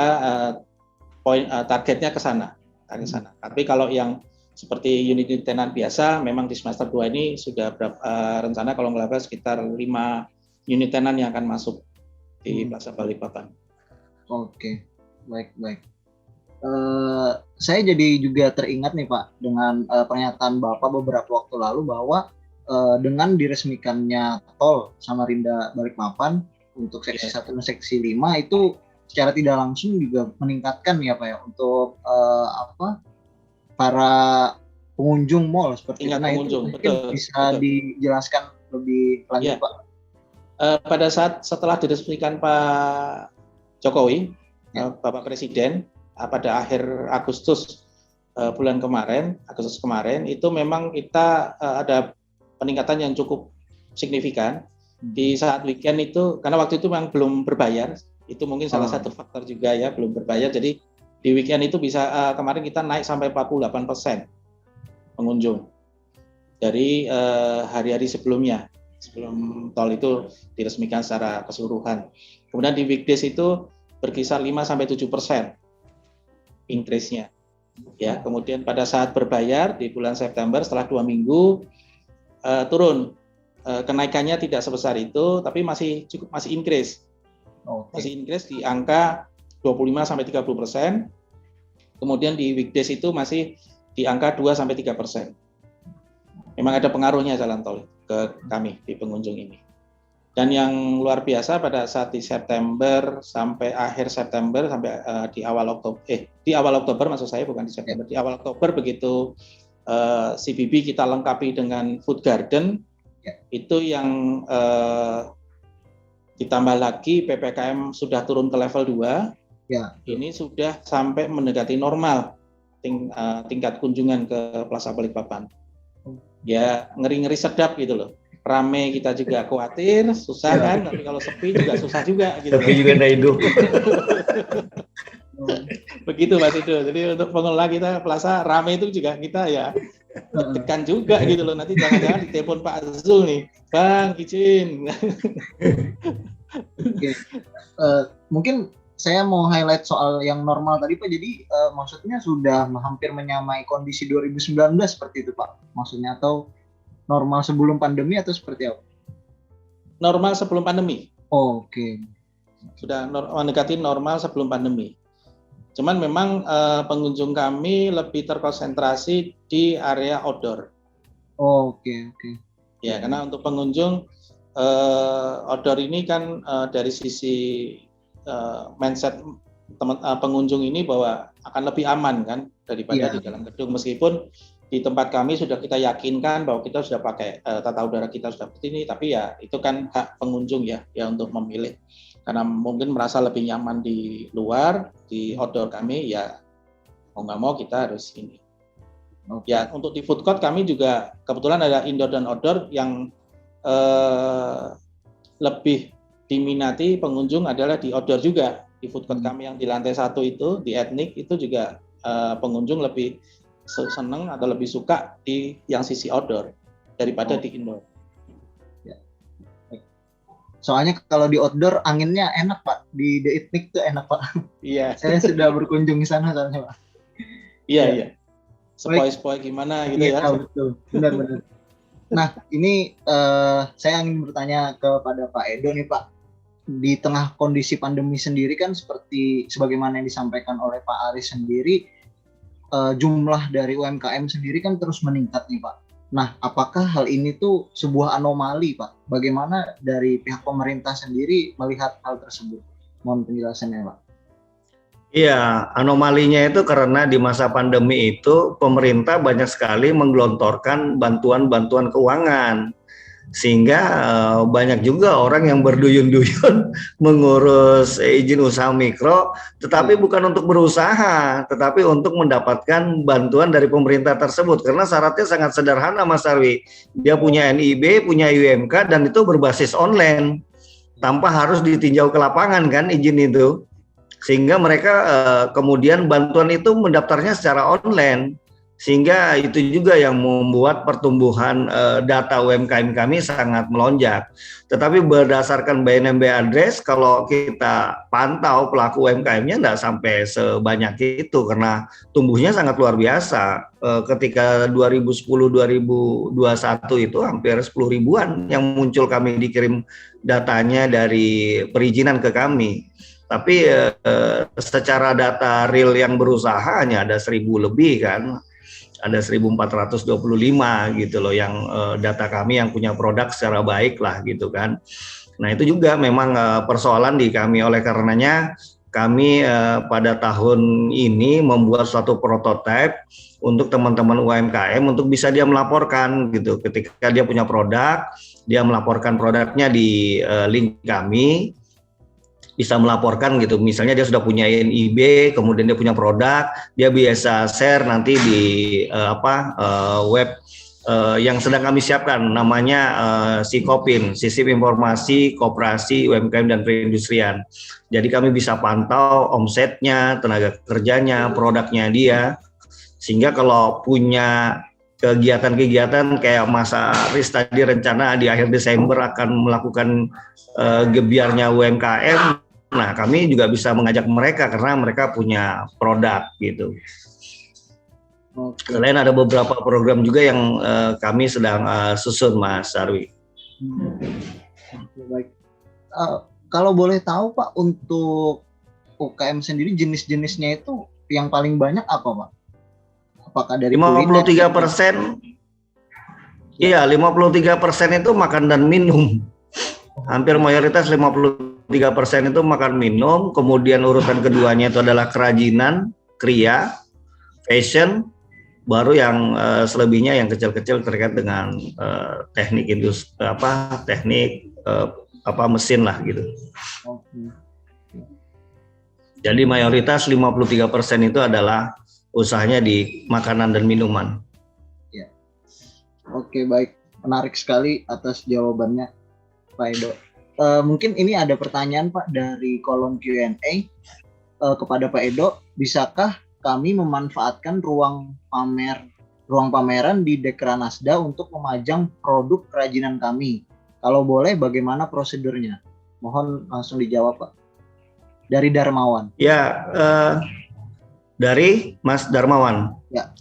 targetnya ke sana. Tapi kalau yang seperti unit tenan biasa, memang di semester 2 ini sudah rencana kalau nggak salah sekitar 5 unit tenan yang akan masuk di Plaza Balikpapan. Oke, baik. Saya jadi juga teringat nih Pak dengan pernyataan Bapak beberapa waktu lalu bahwa dengan diresmikannya tol Samarinda Balikpapan untuk seksi 1 dan seksi 5 itu secara tidak langsung juga meningkatkan ya Pak ya untuk para pengunjung mall seperti itu. Nah, itu mungkin bisa dijelaskan lebih lanjut Pak. Pada saat setelah diresmikan Pak Jokowi, Bapak Presiden, pada akhir Agustus Agustus kemarin itu memang kita ada peningkatan yang cukup signifikan di saat weekend itu, karena waktu itu memang belum berbayar. Itu mungkin salah satu faktor juga ya, belum berbayar. Jadi di weekend itu bisa kemarin kita naik sampai 48% pengunjung dari hari-hari sebelumnya, sebelum tol itu diresmikan secara keseluruhan. Kemudian di weekdays itu berkisar 5-7% increase-nya. Ya, kemudian pada saat berbayar di bulan September setelah 2 minggu turun. Kenaikannya tidak sebesar itu, tapi masih increase. Masih increase di angka 25-30%. Kemudian di weekdays itu masih di angka 2-3%. Memang ada pengaruhnya jalan tol ke kami di pengunjung ini. Dan yang luar biasa pada saat di September sampai akhir September sampai di awal Oktober maksud saya, bukan di September, di awal Oktober begitu CBB kita lengkapi dengan food garden, itu yang ditambah lagi PPKM sudah turun ke level 2, ini sudah sampai mendekati normal tingkat kunjungan ke Plaza Balikpapan. Ya ngeri-ngeri sedap gitu loh. Rame kita juga khawatir, susah kan, tapi kalau sepi juga susah juga gitu. Sepi juga nggak hidup. Begitu Mas Ido. Jadi untuk pengelola kita Plaza rame itu juga kita ya tekan juga gitu loh. Nanti jangan-jangan ditelepon Pak Zul nih, Bang izin. Mungkin saya mau highlight soal yang normal tadi Pak. Jadi maksudnya sudah hampir menyamai kondisi 2019 seperti itu Pak. Maksudnya atau normal sebelum pandemi atau seperti apa? Normal sebelum pandemi. Oke. Sudah mendekati normal sebelum pandemi. Cuman memang pengunjung kami lebih terkonsentrasi di area outdoor. Oke. Ya, karena untuk pengunjung outdoor ini kan dari sisi mindset pengunjung ini bahwa akan lebih aman kan daripada di dalam gedung, meskipun di tempat kami sudah kita yakinkan bahwa kita sudah pakai tata udara kita sudah seperti ini, tapi ya itu kan hak pengunjung ya untuk memilih, karena mungkin merasa lebih nyaman di luar, di outdoor kami ya mau nggak mau kita harus ini. Ya untuk di food court kami juga kebetulan ada indoor dan outdoor. Yang lebih diminati pengunjung adalah di outdoor juga. Di food court kami yang di lantai 1 itu, di etnik itu juga pengunjung lebih senang atau lebih suka di yang sisi outdoor daripada di indoor. Ya. Soalnya kalau di outdoor anginnya enak Pak, di The Etnik tuh enak Pak. Iya. Saya sudah berkunjung di sana soalnya Pak. Iya. Sepoi-sepoi gimana gitu ya. Betul, benar. Nah ini saya ingin bertanya kepada Pak Edo nih Pak. Di tengah kondisi pandemi sendiri kan seperti sebagaimana yang disampaikan oleh Pak Aris sendiri, jumlah dari UMKM sendiri kan terus meningkat nih Pak. Nah, apakah hal ini tuh sebuah anomali Pak? Bagaimana dari pihak pemerintah sendiri melihat hal tersebut? Mohon penjelasannya Pak. Iya, anomalinya itu karena di masa pandemi itu pemerintah banyak sekali menggelontorkan bantuan-bantuan keuangan. Sehingga banyak juga orang yang berduyun-duyun mengurus izin usaha mikro, tetapi bukan untuk berusaha, tetapi untuk mendapatkan bantuan dari pemerintah tersebut, karena syaratnya sangat sederhana Mas Arwi. Dia punya NIB, punya UMK, dan itu berbasis online, tanpa harus ditinjau ke lapangan kan izin itu, sehingga mereka kemudian bantuan itu mendaftarnya secara online. Sehingga itu juga yang membuat pertumbuhan data UMKM kami sangat melonjak. Tetapi berdasarkan BNMB address, kalau kita pantau pelaku UMKM-nya nggak sampai sebanyak itu, karena tumbuhnya sangat luar biasa. Ketika 2010-2021 itu hampir 10 ribuan yang muncul, kami dikirim datanya dari perizinan ke kami. Tapi secara data real yang berusaha hanya ada 1.000 lebih kan. Ada 1.425 gitu loh yang data kami yang punya produk secara baik lah gitu kan. Nah itu juga memang persoalan di kami, oleh karenanya kami pada tahun ini membuat suatu prototipe untuk teman-teman UMKM untuk bisa dia melaporkan gitu, ketika dia punya produk, dia melaporkan produknya di link kami, bisa melaporkan gitu. Misalnya dia sudah punya NIB, kemudian dia punya produk, dia biasa share nanti di web yang sedang kami siapkan, namanya SIKOPIN, Sistem Informasi Koperasi UMKM dan Perindustrian. Jadi kami bisa pantau omsetnya, tenaga kerjanya, produknya dia, sehingga kalau punya kegiatan-kegiatan kayak Mas Aris tadi rencana di akhir Desember akan melakukan gebiarnya UMKM, nah kami juga bisa mengajak mereka karena mereka punya produk gitu. Selain ada beberapa program juga yang kami sedang susun Mas Arwi. Baik. Kalau boleh tahu Pak, untuk UKM sendiri jenis-jenisnya itu yang paling banyak apa Pak? Apakah dari 53%? Iya, 53% itu makan dan minum. Hampir mayoritas 53% itu makan minum, kemudian urutan keduanya itu adalah kerajinan, kriya, fashion, baru yang selebihnya yang kecil-kecil terkait dengan teknik industri teknik mesin lah gitu. Jadi mayoritas 53% itu adalah usahanya di makanan dan minuman. Ya. Oke, baik. Menarik sekali atas jawabannya, Pak Edo. Mungkin ini ada pertanyaan Pak dari kolom Q&A kepada Pak Edo. Bisakah kami memanfaatkan ruang pameran di Dekranasda untuk memajang produk kerajinan kami? Kalau boleh, bagaimana prosedurnya? Mohon langsung dijawab, Pak. Dari Darmawan. Ya, dari Mas Darmawan. Ya.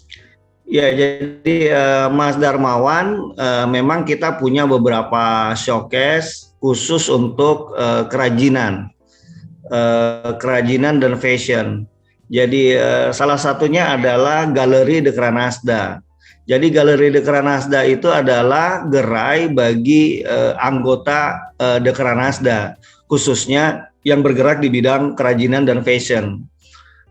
Ya, jadi Mas Darmawan, memang kita punya beberapa showcase khusus untuk kerajinan dan fashion. Jadi salah satunya adalah Galeri Dekranasda. Jadi Galeri Dekranasda itu adalah gerai bagi anggota Dekranasda, khususnya yang bergerak di bidang kerajinan dan fashion.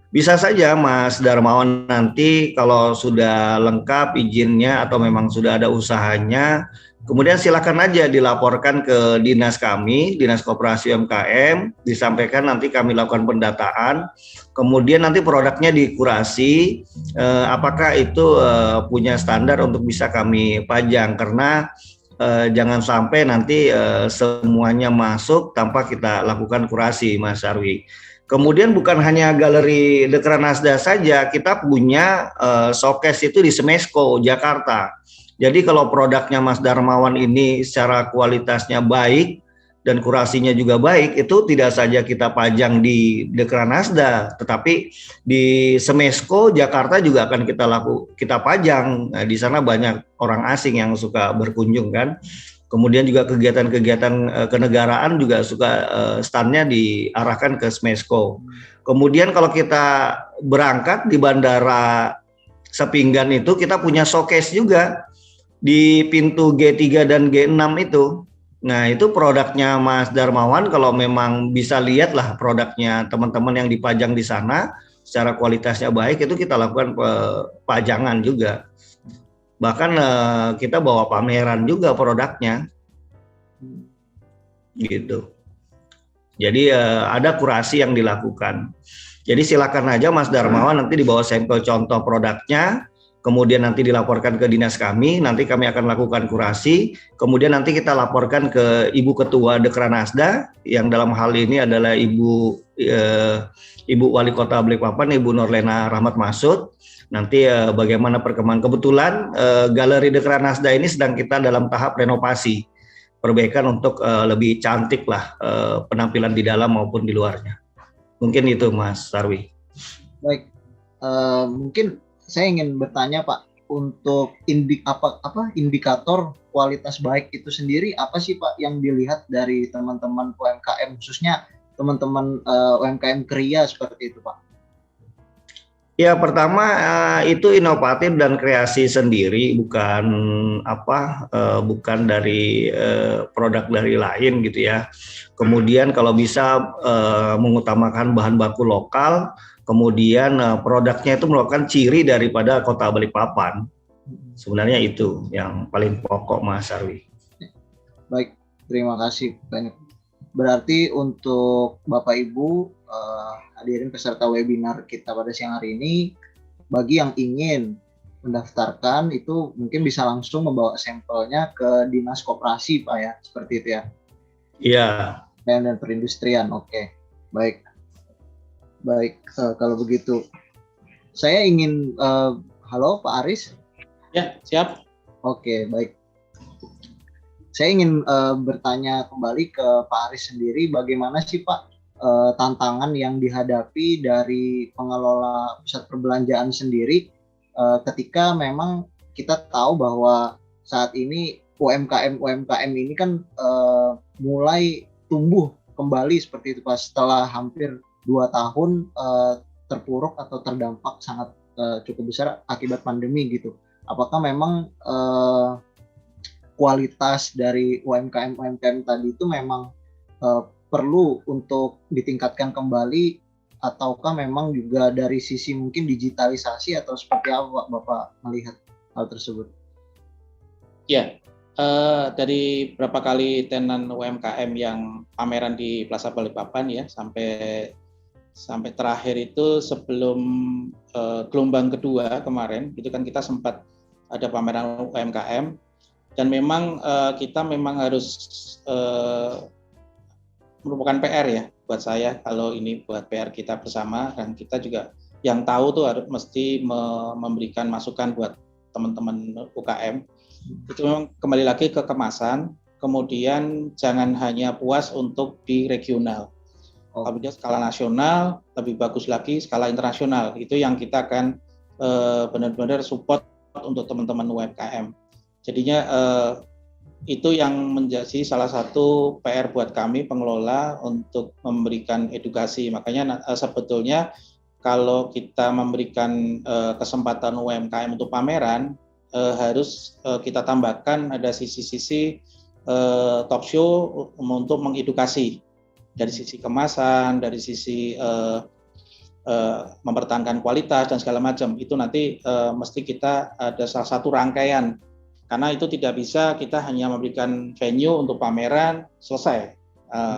Bisa saja Mas Darmawan nanti kalau sudah lengkap izinnya atau memang sudah ada usahanya, kemudian silakan aja dilaporkan ke dinas kami, Dinas Koperasi UMKM, disampaikan nanti kami lakukan pendataan, kemudian nanti produknya dikurasi, apakah itu punya standar untuk bisa kami pajang, karena jangan sampai nanti semuanya masuk tanpa kita lakukan kurasi, Mas Arwi. Kemudian bukan hanya Galeri Dekranasda saja, kita punya showcase itu di Smesco Jakarta. Jadi kalau produknya Mas Darmawan ini secara kualitasnya baik dan kurasinya juga baik, itu tidak saja kita pajang di Dekranasda, tetapi di Smesco Jakarta juga akan kita pajang. Nah, di sana banyak orang asing yang suka berkunjung kan. Kemudian juga kegiatan-kegiatan kenegaraan juga suka standnya diarahkan ke Smesco. Kemudian kalau kita berangkat di Bandara Sepinggan itu kita punya showcase juga di pintu G3 dan G6 itu. Nah itu produknya Mas Darmawan, kalau memang bisa lihat lah produknya teman-teman yang dipajang di sana, secara kualitasnya baik, itu kita lakukan pajangan juga. Bahkan kita bawa pameran juga produknya, gitu. Jadi ada kurasi yang dilakukan. Jadi silakan aja Mas Darmawan nanti dibawa sampel contoh produknya, kemudian nanti dilaporkan ke dinas kami, nanti kami akan lakukan kurasi, kemudian nanti kita laporkan ke Ibu Ketua Dekranasda, yang dalam hal ini adalah Ibu Wali Kota Balikpapan, Ibu Nurlena Rahmat Masud. Nanti bagaimana perkembangan. Kebetulan Galeri Dekranasda ini sedang kita dalam tahap renovasi, perbaikan untuk lebih cantik lah penampilan di dalam maupun di luarnya. Mungkin itu Mas Sarwi. Baik, mungkin saya ingin bertanya Pak, untuk indikator kualitas baik itu sendiri apa sih Pak yang dilihat dari teman-teman UMKM, khususnya teman-teman UMKM kriya seperti itu Pak? Ya, pertama itu inovatif dan kreasi sendiri, bukan bukan dari produk dari lain gitu ya. Kemudian kalau bisa mengutamakan bahan baku lokal, kemudian produknya itu merupakan ciri daripada Kota Balikpapan. Sebenarnya itu yang paling pokok Mas Arwi. Baik, terima kasih banyak. Berarti untuk Bapak Ibu hadirin peserta webinar kita pada siang hari ini, bagi yang ingin mendaftarkan itu mungkin bisa langsung membawa sampelnya ke Dinas Koperasi Pak ya, seperti itu ya? Iya. Dan perindustrian, oke. Baik, kalau begitu saya ingin halo Pak Aris. Ya, siap. Oke, baik. Saya ingin bertanya kembali ke Pak Aris sendiri, bagaimana sih Pak tantangan yang dihadapi dari pengelola pusat perbelanjaan sendiri ketika memang kita tahu bahwa saat ini UMKM ini kan mulai tumbuh kembali seperti itu Pak, setelah hampir 2 tahun terpuruk atau terdampak sangat cukup besar akibat pandemi gitu. Apakah memang kualitas dari UMKM tadi itu memang perlu untuk ditingkatkan kembali, ataukah memang juga dari sisi mungkin digitalisasi atau seperti apa Bapak melihat hal tersebut? Ya, dari berapa kali tenan UMKM yang pameran di Plaza Balikpapan ya, sampai terakhir itu sebelum gelombang kedua kemarin, itu kan kita sempat ada pameran UMKM, dan memang kita memang harus merupakan PR ya buat saya, kalau ini buat PR kita bersama, dan kita juga yang tahu tuh harus mesti memberikan masukan buat teman-teman UKM. Itu memang kembali lagi ke kemasan, kemudian jangan hanya puas untuk di regional, tapi skala nasional, lebih bagus lagi skala internasional. Itu yang kita akan benar-benar support untuk teman-teman UMKM. Jadinya itu yang menjadi salah satu PR buat kami pengelola untuk memberikan edukasi. Makanya sebetulnya kalau kita memberikan kesempatan UMKM untuk pameran, harus kita tambahkan ada sisi-sisi talk show untuk mengedukasi dari sisi kemasan, dari sisi mempertahankan kualitas dan segala macam. Itu nanti mesti kita ada salah satu rangkaian, karena itu tidak bisa kita hanya memberikan venue untuk pameran selesai,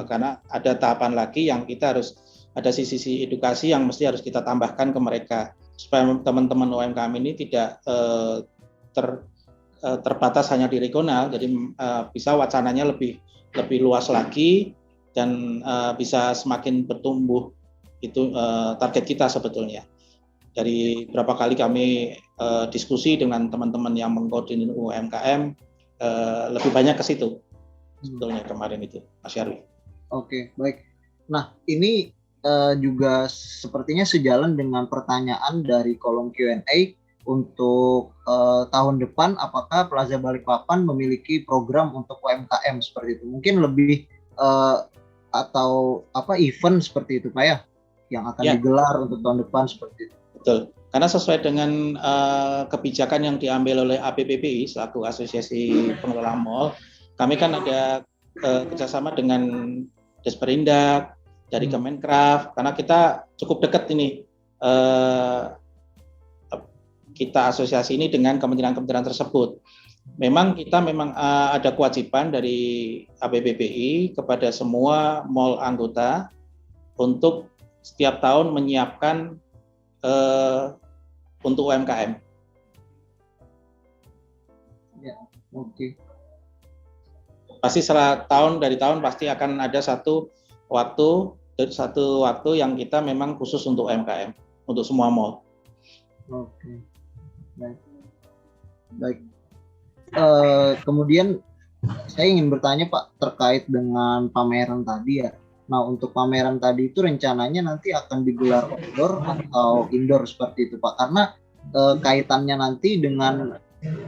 karena ada tahapan lagi yang kita harus ada sisi edukasi yang mesti harus kita tambahkan ke mereka, supaya teman-teman UMKM ini tidak terbatas hanya di regional, jadi bisa wacananya lebih luas lagi dan bisa semakin bertumbuh. Itu target kita sebetulnya. Dari berapa kali kami diskusi dengan teman-teman yang mengkoordinir UMKM, lebih banyak ke situ sebetulnya kemarin itu, Mas Yarwi. Oke, baik. Nah, ini juga sepertinya sejalan dengan pertanyaan dari kolom Q&A untuk tahun depan, apakah Plaza Balikpapan memiliki program untuk UMKM seperti itu? Mungkin lebih atau event seperti itu Pak ya, yang akan digelar untuk tahun depan seperti itu. Betul, karena sesuai dengan kebijakan yang diambil oleh APPBI selaku Asosiasi Pengelola Mal, kami kan ada kerjasama dengan Desperindak, dari Kemenkraf, karena kita cukup dekat ini, kita asosiasi ini dengan kementerian-kementerian tersebut. Memang kita ada kewajiban dari APPBI kepada semua mal anggota untuk setiap tahun menyiapkan untuk UMKM. Ya, oke. Pasti dari tahun pasti akan ada satu waktu yang kita memang khusus untuk UMKM, untuk semua mal. Oke, baik. Kemudian saya ingin bertanya Pak terkait dengan pameran tadi ya. Nah, untuk pameran tadi itu rencananya nanti akan digelar outdoor atau indoor seperti itu Pak? Karena kaitannya nanti dengan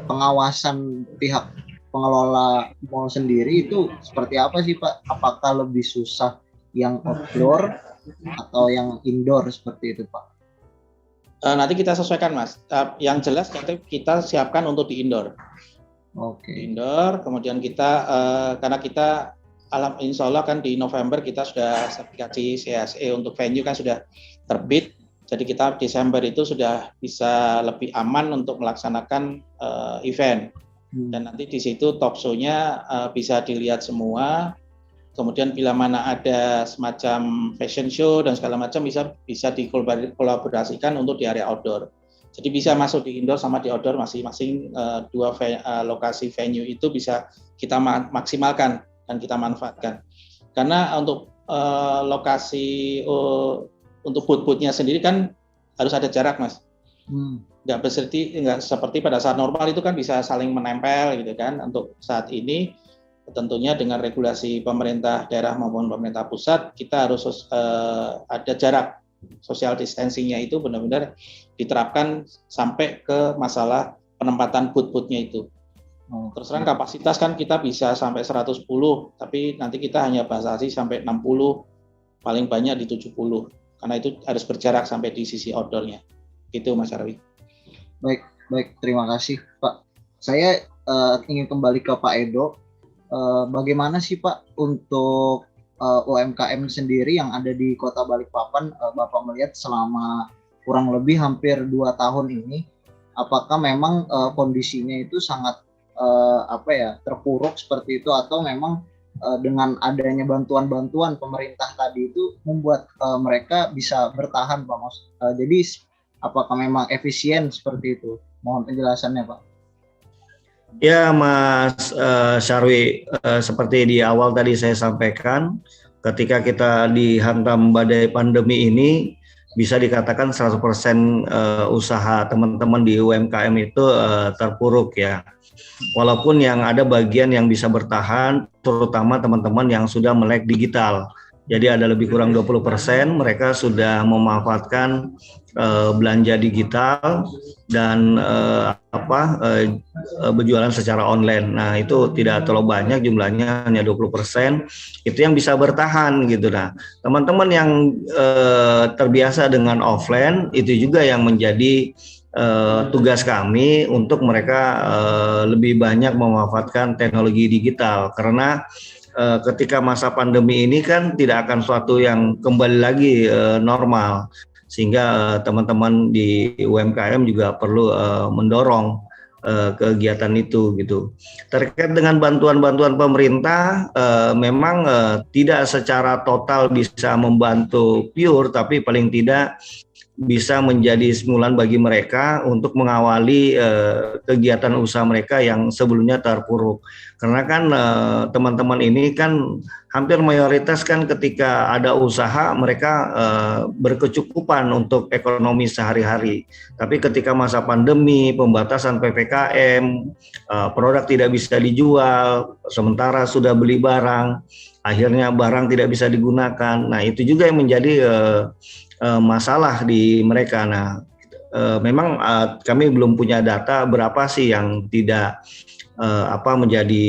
pengawasan pihak pengelola mall sendiri itu seperti apa sih Pak? Apakah lebih susah yang outdoor atau yang indoor seperti itu Pak? Nanti kita sesuaikan Mas. Yang jelas kita siapkan untuk di indoor. Oke. Indoor, kemudian kita karena kita insya Allah kan di November kita sudah sertifikasi CSE untuk venue kan sudah terbit, jadi kita Desember itu sudah bisa lebih aman untuk melaksanakan event. Dan nanti di situ talk show-nya bisa dilihat semua. Kemudian bila mana ada semacam fashion show dan segala macam bisa dikolaborasikan untuk di area outdoor. Jadi bisa masuk di indoor sama di outdoor masing-masing dua lokasi venue itu bisa kita maksimalkan dan kita manfaatkan. Karena untuk lokasi untuk booth-boothnya sendiri kan harus ada jarak Mas. Nggak seperti pada saat normal itu kan bisa saling menempel gitu kan. Untuk saat ini tentunya dengan regulasi pemerintah daerah maupun pemerintah pusat kita harus ada jarak. Social distancing-nya itu benar-benar diterapkan sampai ke masalah penempatan booth-boothnya itu. Terus terang kapasitas kan kita bisa sampai 110, tapi nanti kita hanya batasi sampai 60, paling banyak di 70. Karena itu harus berjarak sampai di sisi outdoor-nya. Gitu Mas Arwi. Baik, terima kasih Pak. Saya ingin kembali ke Pak Edo. Bagaimana sih Pak untuk UMKM sendiri yang ada di Kota Balikpapan, Bapak melihat selama kurang lebih hampir 2 tahun ini, apakah memang kondisinya itu sangat terpuruk seperti itu, atau memang dengan adanya bantuan-bantuan pemerintah tadi itu membuat mereka bisa bertahan Pak? Jadi apakah memang efisien seperti itu? Mohon penjelasannya Pak. Ya Mas Syarwi, seperti di awal tadi saya sampaikan, ketika kita dihantam badai pandemi ini, bisa dikatakan 100% usaha teman-teman di UMKM itu terpuruk ya. Walaupun yang ada bagian yang bisa bertahan, terutama teman-teman yang sudah melek digital. Jadi ada lebih kurang 20% mereka sudah memanfaatkan belanja digital dan berjualan secara online. Nah, itu tidak terlalu banyak jumlahnya, hanya 20%. Itu yang bisa bertahan gitu. Nah, teman-teman yang terbiasa dengan offline itu juga yang menjadi tugas kami untuk mereka lebih banyak memanfaatkan teknologi digital, karena ketika masa pandemi ini kan tidak akan suatu yang kembali lagi normal, sehingga teman-teman di UMKM juga perlu mendorong kegiatan itu gitu. Terkait dengan bantuan-bantuan pemerintah, memang tidak secara total bisa membantu pure, tapi paling tidak bisa menjadi stimulan bagi mereka untuk mengawali kegiatan usaha mereka yang sebelumnya terpuruk. Karena kan teman-teman ini kan hampir mayoritas kan ketika ada usaha mereka berkecukupan untuk ekonomi sehari-hari. Tapi ketika masa pandemi, pembatasan PPKM, produk tidak bisa dijual, sementara sudah beli barang, akhirnya barang tidak bisa digunakan. Nah, itu juga yang menjadi masalah di mereka. Nah, memang kami belum punya data berapa sih yang tidak menjadi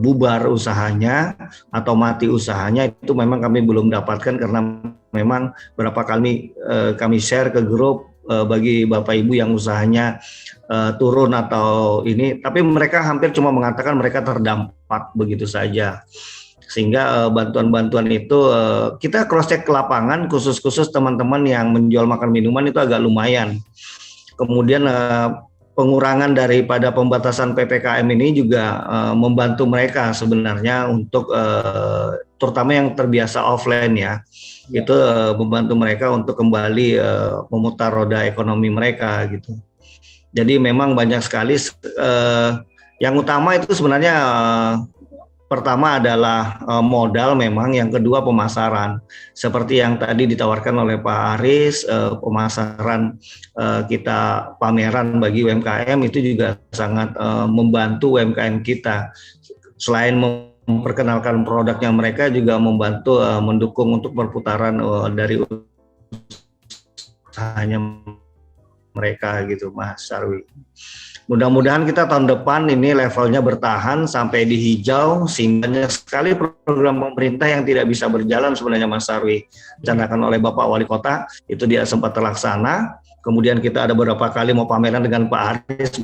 bubar usahanya atau mati usahanya. Itu memang kami belum dapatkan, karena memang berapa kali kami share ke grup bagi Bapak Ibu yang usahanya turun atau ini, tapi mereka hampir cuma mengatakan mereka terdampak begitu saja. Sehingga bantuan-bantuan itu kita cross check ke lapangan, khusus teman-teman yang menjual makan minuman itu agak lumayan. Kemudian pengurangan daripada pembatasan PPKM ini juga membantu mereka sebenarnya untuk terutama yang terbiasa offline ya. Itu membantu mereka untuk kembali memutar roda ekonomi mereka gitu. Jadi memang banyak sekali yang utama itu sebenarnya pertama adalah modal memang, yang kedua pemasaran. Seperti yang tadi ditawarkan oleh Pak Aris, pemasaran kita, pameran bagi UMKM itu juga sangat membantu UMKM kita. Selain memperkenalkan produknya, mereka juga membantu mendukung untuk perputaran dari usahanya mereka gitu Mas Sarwi. Mudah-mudahan kita tahun depan ini levelnya bertahan sampai di hijau, sehingga banyak sekali program pemerintah yang tidak bisa berjalan sebenarnya Mas Sarwi. Dicanangkan oleh Bapak Wali Kota, itu dia sempat terlaksana. Kemudian kita ada beberapa kali mau pameran dengan Pak Aris,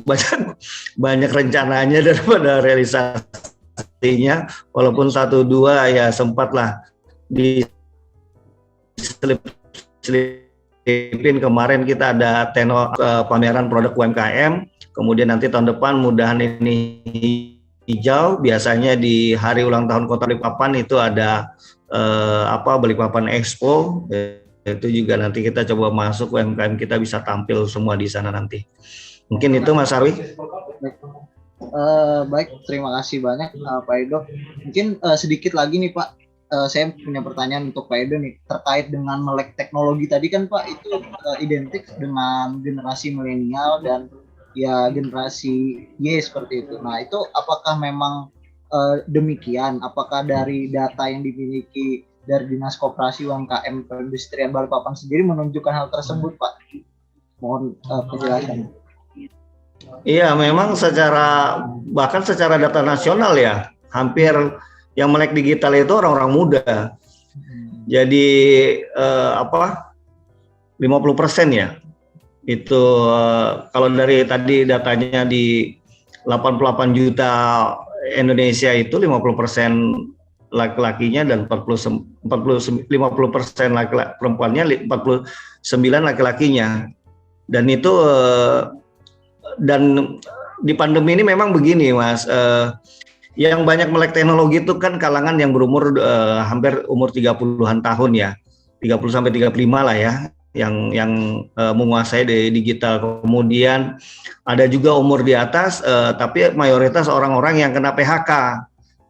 banyak rencananya daripada realisasinya, walaupun 1-2 ya sempatlah diselipin. Kemarin kita ada pameran produk UMKM. Kemudian nanti tahun depan mudahan ini hijau. Biasanya di hari ulang tahun Kota Balikpapan itu ada Balikpapan Expo. Itu juga nanti kita coba masuk, UMKM kita bisa tampil semua di sana nanti. Mungkin itu Mas Arwi. Baik, terima kasih banyak Pak Edo. Mungkin sedikit lagi nih Pak, saya punya pertanyaan untuk Pak Edo nih, terkait dengan melek teknologi tadi kan Pak, itu identik dengan generasi milenial dan ya generasi Y seperti itu. Nah, itu apakah memang demikian? Apakah dari data yang dimiliki dari Dinas Koperasi UMKM Perindustrian Balikpapan sendiri menunjukkan hal tersebut, Pak? Mohon penjelasan. Iya, memang bahkan secara data nasional ya, hampir yang melek digital itu orang-orang muda. Jadi 50% ya. Itu kalau dari tadi datanya di 88 juta Indonesia itu 50% laki-lakinya dan 50% laki-laki perempuannya, 49 laki-lakinya. Dan itu dan di pandemi ini memang begini Mas, yang banyak melek teknologi itu kan kalangan yang berumur hampir umur 30-an tahun ya, 30 sampai 35 lah ya, yang menguasai di digital. Kemudian ada juga umur di atas, tapi mayoritas orang-orang yang kena PHK,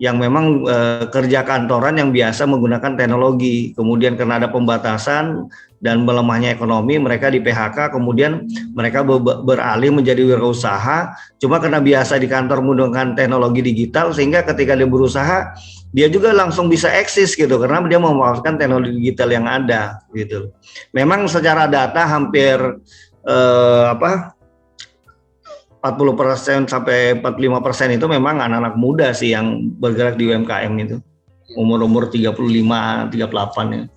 yang memang kerja kantoran yang biasa menggunakan teknologi. Kemudian karena ada pembatasan dan melemahnya ekonomi, mereka di PHK, kemudian mereka beralih menjadi wirausaha, cuma karena biasa di kantor menggunakan teknologi digital, sehingga ketika dia berusaha, dia juga langsung bisa eksis gitu, karena dia memanfaatkan teknologi digital yang ada gitu. Memang secara data hampir 40% sampai 45% itu memang anak-anak muda sih yang bergerak di UMKM itu. Umur-umur 35, 38 ya.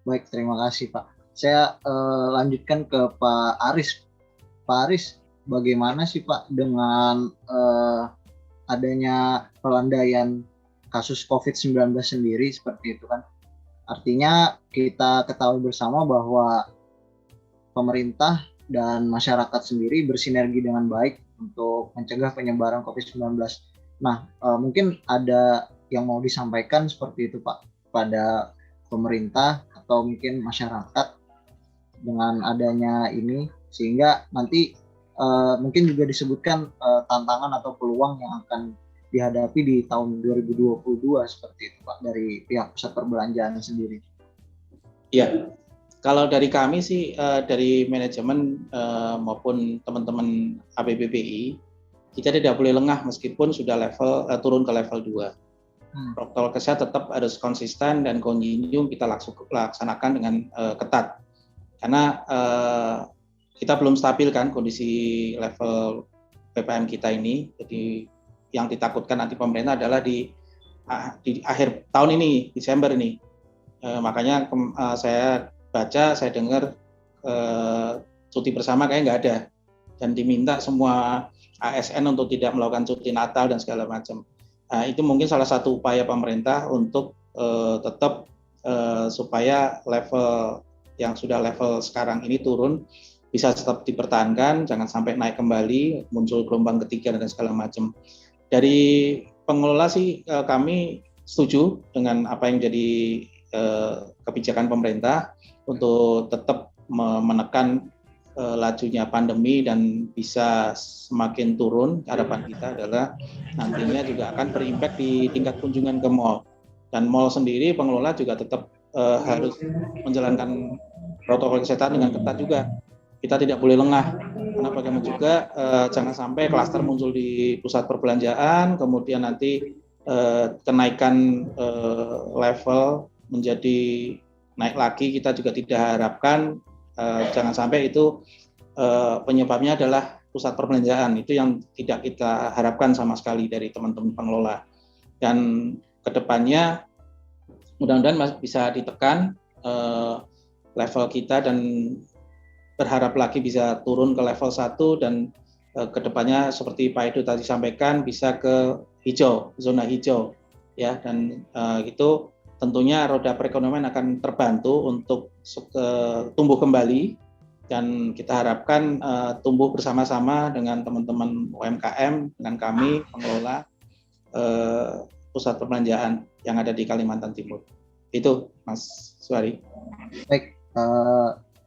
Baik, terima kasih Pak. Saya lanjutkan ke Pak Aris. Pak Aris, bagaimana sih Pak dengan adanya pelandaian kasus COVID-19 sendiri seperti itu kan? Artinya kita ketahui bersama bahwa pemerintah dan masyarakat sendiri bersinergi dengan baik untuk mencegah penyebaran COVID-19. Nah, mungkin ada yang mau disampaikan seperti itu Pak, pada pemerintah atau mungkin masyarakat dengan adanya ini, sehingga nanti mungkin juga disebutkan tantangan atau peluang yang akan dihadapi di tahun 2022 seperti itu Pak, dari pihak pusat perbelanjaan sendiri. Iya. Kalau dari kami sih, dari manajemen maupun teman-teman APBPI, kita tidak boleh lengah meskipun sudah turun ke level 2. Protokol kesehatan tetap harus konsisten dan continue kita laksanakan dengan ketat. Karena kita belum stabil kan kondisi level PPM kita ini. Jadi yang ditakutkan nanti pemerintah adalah di akhir tahun ini, Desember ini. Makanya saya baca, saya dengar cuti bersama kayak nggak ada, dan diminta semua ASN untuk tidak melakukan cuti Natal dan segala macam. Nah, itu mungkin salah satu upaya pemerintah untuk tetap supaya level yang sudah level sekarang ini turun bisa tetap dipertahankan, jangan sampai naik kembali, muncul gelombang ketiga dan segala macam. Dari pengelola sih kami setuju dengan apa yang jadi kebijakan pemerintah untuk tetap menekan lajunya pandemi dan bisa semakin turun. Harapan kita adalah nantinya juga akan berimpact di tingkat kunjungan ke mall. Dan mall sendiri pengelola juga tetap harus menjalankan protokol kesehatan dengan ketat juga. Kita tidak boleh lengah, karena bagaimana juga jangan sampai klaster muncul di pusat perbelanjaan, kemudian nanti kenaikan level menjadi naik lagi, kita juga tidak harapkan. Jangan sampai itu penyebabnya adalah pusat perbelanjaan, itu yang tidak kita harapkan sama sekali dari teman-teman pengelola. Dan kedepannya mudah-mudahan bisa ditekan level kita, dan berharap lagi bisa turun ke level 1, dan kedepannya seperti Pak Edo tadi sampaikan bisa ke hijau, zona hijau ya, dan itu tentunya roda perekonomian akan terbantu untuk tumbuh kembali, dan kita harapkan tumbuh bersama-sama dengan teman-teman UMKM, dengan kami pengelola pusat perbelanjaan yang ada di Kalimantan Timur. Itu Mas Suari. Baik,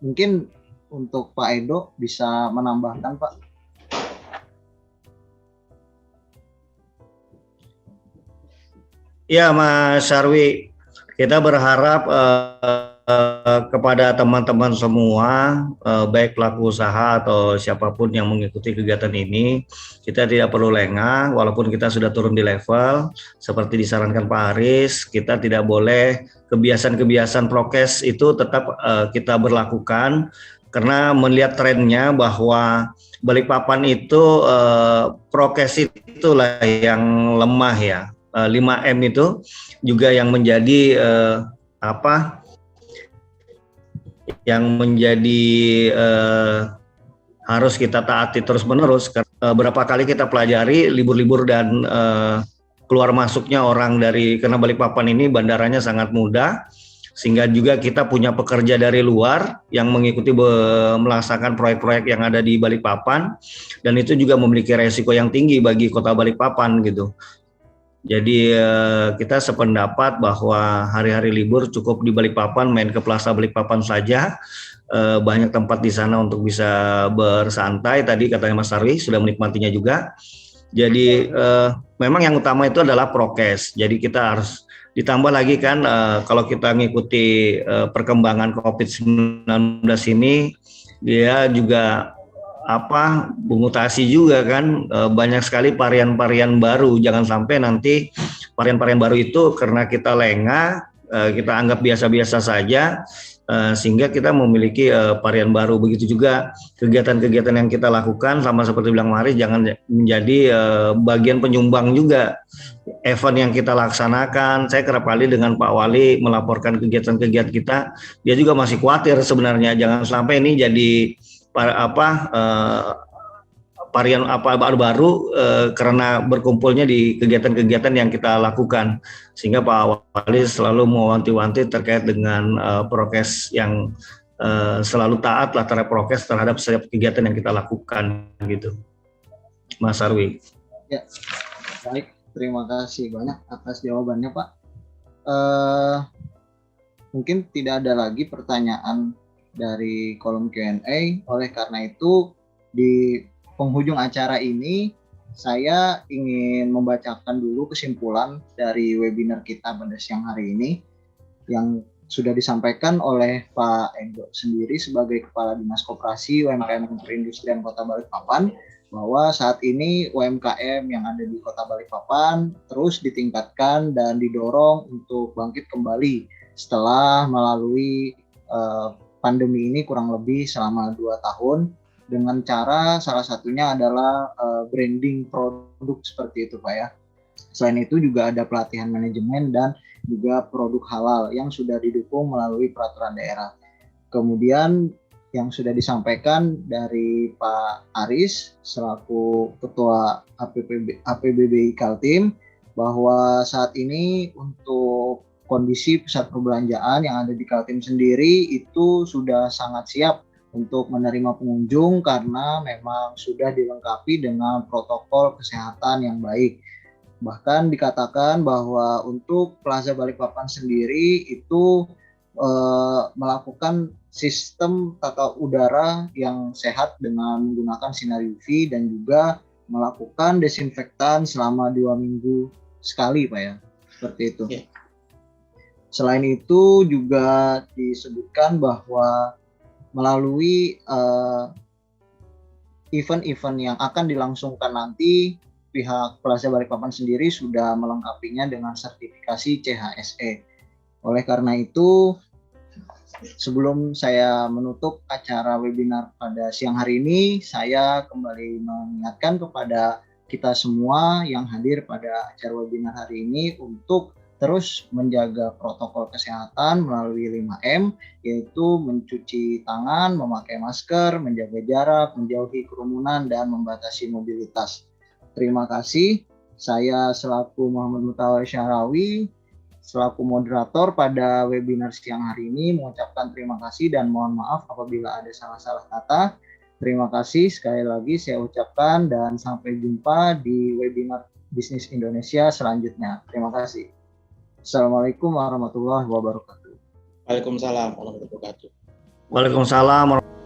mungkin untuk Pak Edo bisa menambahkan Pak. Ya Mas Sarwi, kita berharap kepada teman-teman semua, baik pelaku usaha atau siapapun yang mengikuti kegiatan ini, kita tidak perlu lengah, walaupun kita sudah turun di level, seperti disarankan Pak Aris, kita tidak boleh kebiasaan-kebiasaan prokes itu tetap kita berlakukan, karena melihat trennya bahwa Balikpapan itu prokes itulah yang lemah ya. 5M itu juga yang menjadi yang menjadi harus kita taati terus-menerus. Berapa kali kita pelajari libur-libur dan keluar masuknya orang karena Balikpapan ini bandaranya sangat mudah, sehingga juga kita punya pekerja dari luar yang mengikuti melaksanakan proyek-proyek yang ada di Balikpapan, dan itu juga memiliki resiko yang tinggi bagi kota Balikpapan gitu. Jadi kita sependapat bahwa hari-hari libur cukup di Balikpapan, main ke Plaza Balikpapan saja. Banyak tempat di sana untuk bisa bersantai. Tadi katanya Mas Sarwi sudah menikmatinya juga. Jadi memang yang utama itu adalah prokes. Jadi kita harus ditambah lagi kan kalau kita mengikuti perkembangan COVID-19 ini, dia juga mutasi juga kan, banyak sekali varian-varian baru. Jangan sampai nanti varian-varian baru itu karena kita lengah, kita anggap biasa-biasa saja, sehingga kita memiliki varian baru. Begitu juga kegiatan-kegiatan yang kita lakukan sama seperti bilang Mari, jangan menjadi bagian penyumbang juga event yang kita laksanakan. Saya kerap kali dengan Pak Wali melaporkan kegiatan-kegiatan kita, dia juga masih khawatir sebenarnya jangan sampai ini jadi varian baru karena berkumpulnya di kegiatan-kegiatan yang kita lakukan, sehingga Pak Wali selalu mewanti-wanti terkait dengan prokes yang selalu taat lah terhadap prokes terhadap setiap kegiatan yang kita lakukan gitu, Mas Sarwi. Ya, baik, terima kasih banyak atas jawabannya Pak. Mungkin tidak ada lagi pertanyaan dari kolom Q&A. Oleh karena itu, di penghujung acara ini, saya ingin membacakan dulu kesimpulan dari webinar kita pada siang hari ini yang sudah disampaikan oleh Pak Endo sendiri sebagai Kepala Dinas Koperasi UMKM dan Perindustrian Kota Balikpapan, bahwa saat ini UMKM yang ada di Kota Balikpapan terus ditingkatkan dan didorong untuk bangkit kembali setelah melalui pandemi ini kurang lebih selama 2 tahun, dengan cara salah satunya adalah branding produk seperti itu Pak ya. Selain itu juga ada pelatihan manajemen dan juga produk halal yang sudah didukung melalui peraturan daerah. Kemudian yang sudah disampaikan dari Pak Aris selaku Ketua APBBI Kaltim, bahwa saat ini untuk kondisi pusat perbelanjaan yang ada di Kaltim sendiri itu sudah sangat siap untuk menerima pengunjung karena memang sudah dilengkapi dengan protokol kesehatan yang baik. Bahkan dikatakan bahwa untuk Plaza Balikpapan sendiri itu melakukan sistem tata udara yang sehat dengan menggunakan sinar UV dan juga melakukan desinfektan selama 2 minggu sekali Pak ya, seperti itu. Yeah. Selain itu juga disebutkan bahwa melalui event-event yang akan dilangsungkan nanti, pihak Plaza Balikpapan sendiri sudah melengkapinya dengan sertifikasi CHSE. Oleh karena itu, sebelum saya menutup acara webinar pada siang hari ini, saya kembali mengingatkan kepada kita semua yang hadir pada acara webinar hari ini untuk terus menjaga protokol kesehatan melalui 5M, yaitu mencuci tangan, memakai masker, menjaga jarak, menjauhi kerumunan, dan membatasi mobilitas. Terima kasih. Saya selaku Muhammad Mutawar Syahrawi, selaku moderator pada webinar siang hari ini, mengucapkan terima kasih dan mohon maaf apabila ada salah-salah kata. Terima kasih sekali lagi saya ucapkan dan sampai jumpa di webinar Bisnis Indonesia selanjutnya. Terima kasih. Assalamualaikum warahmatullahi wabarakatuh. Waalaikumsalam warahmatullahi wabarakatuh. Waalaikumsalam.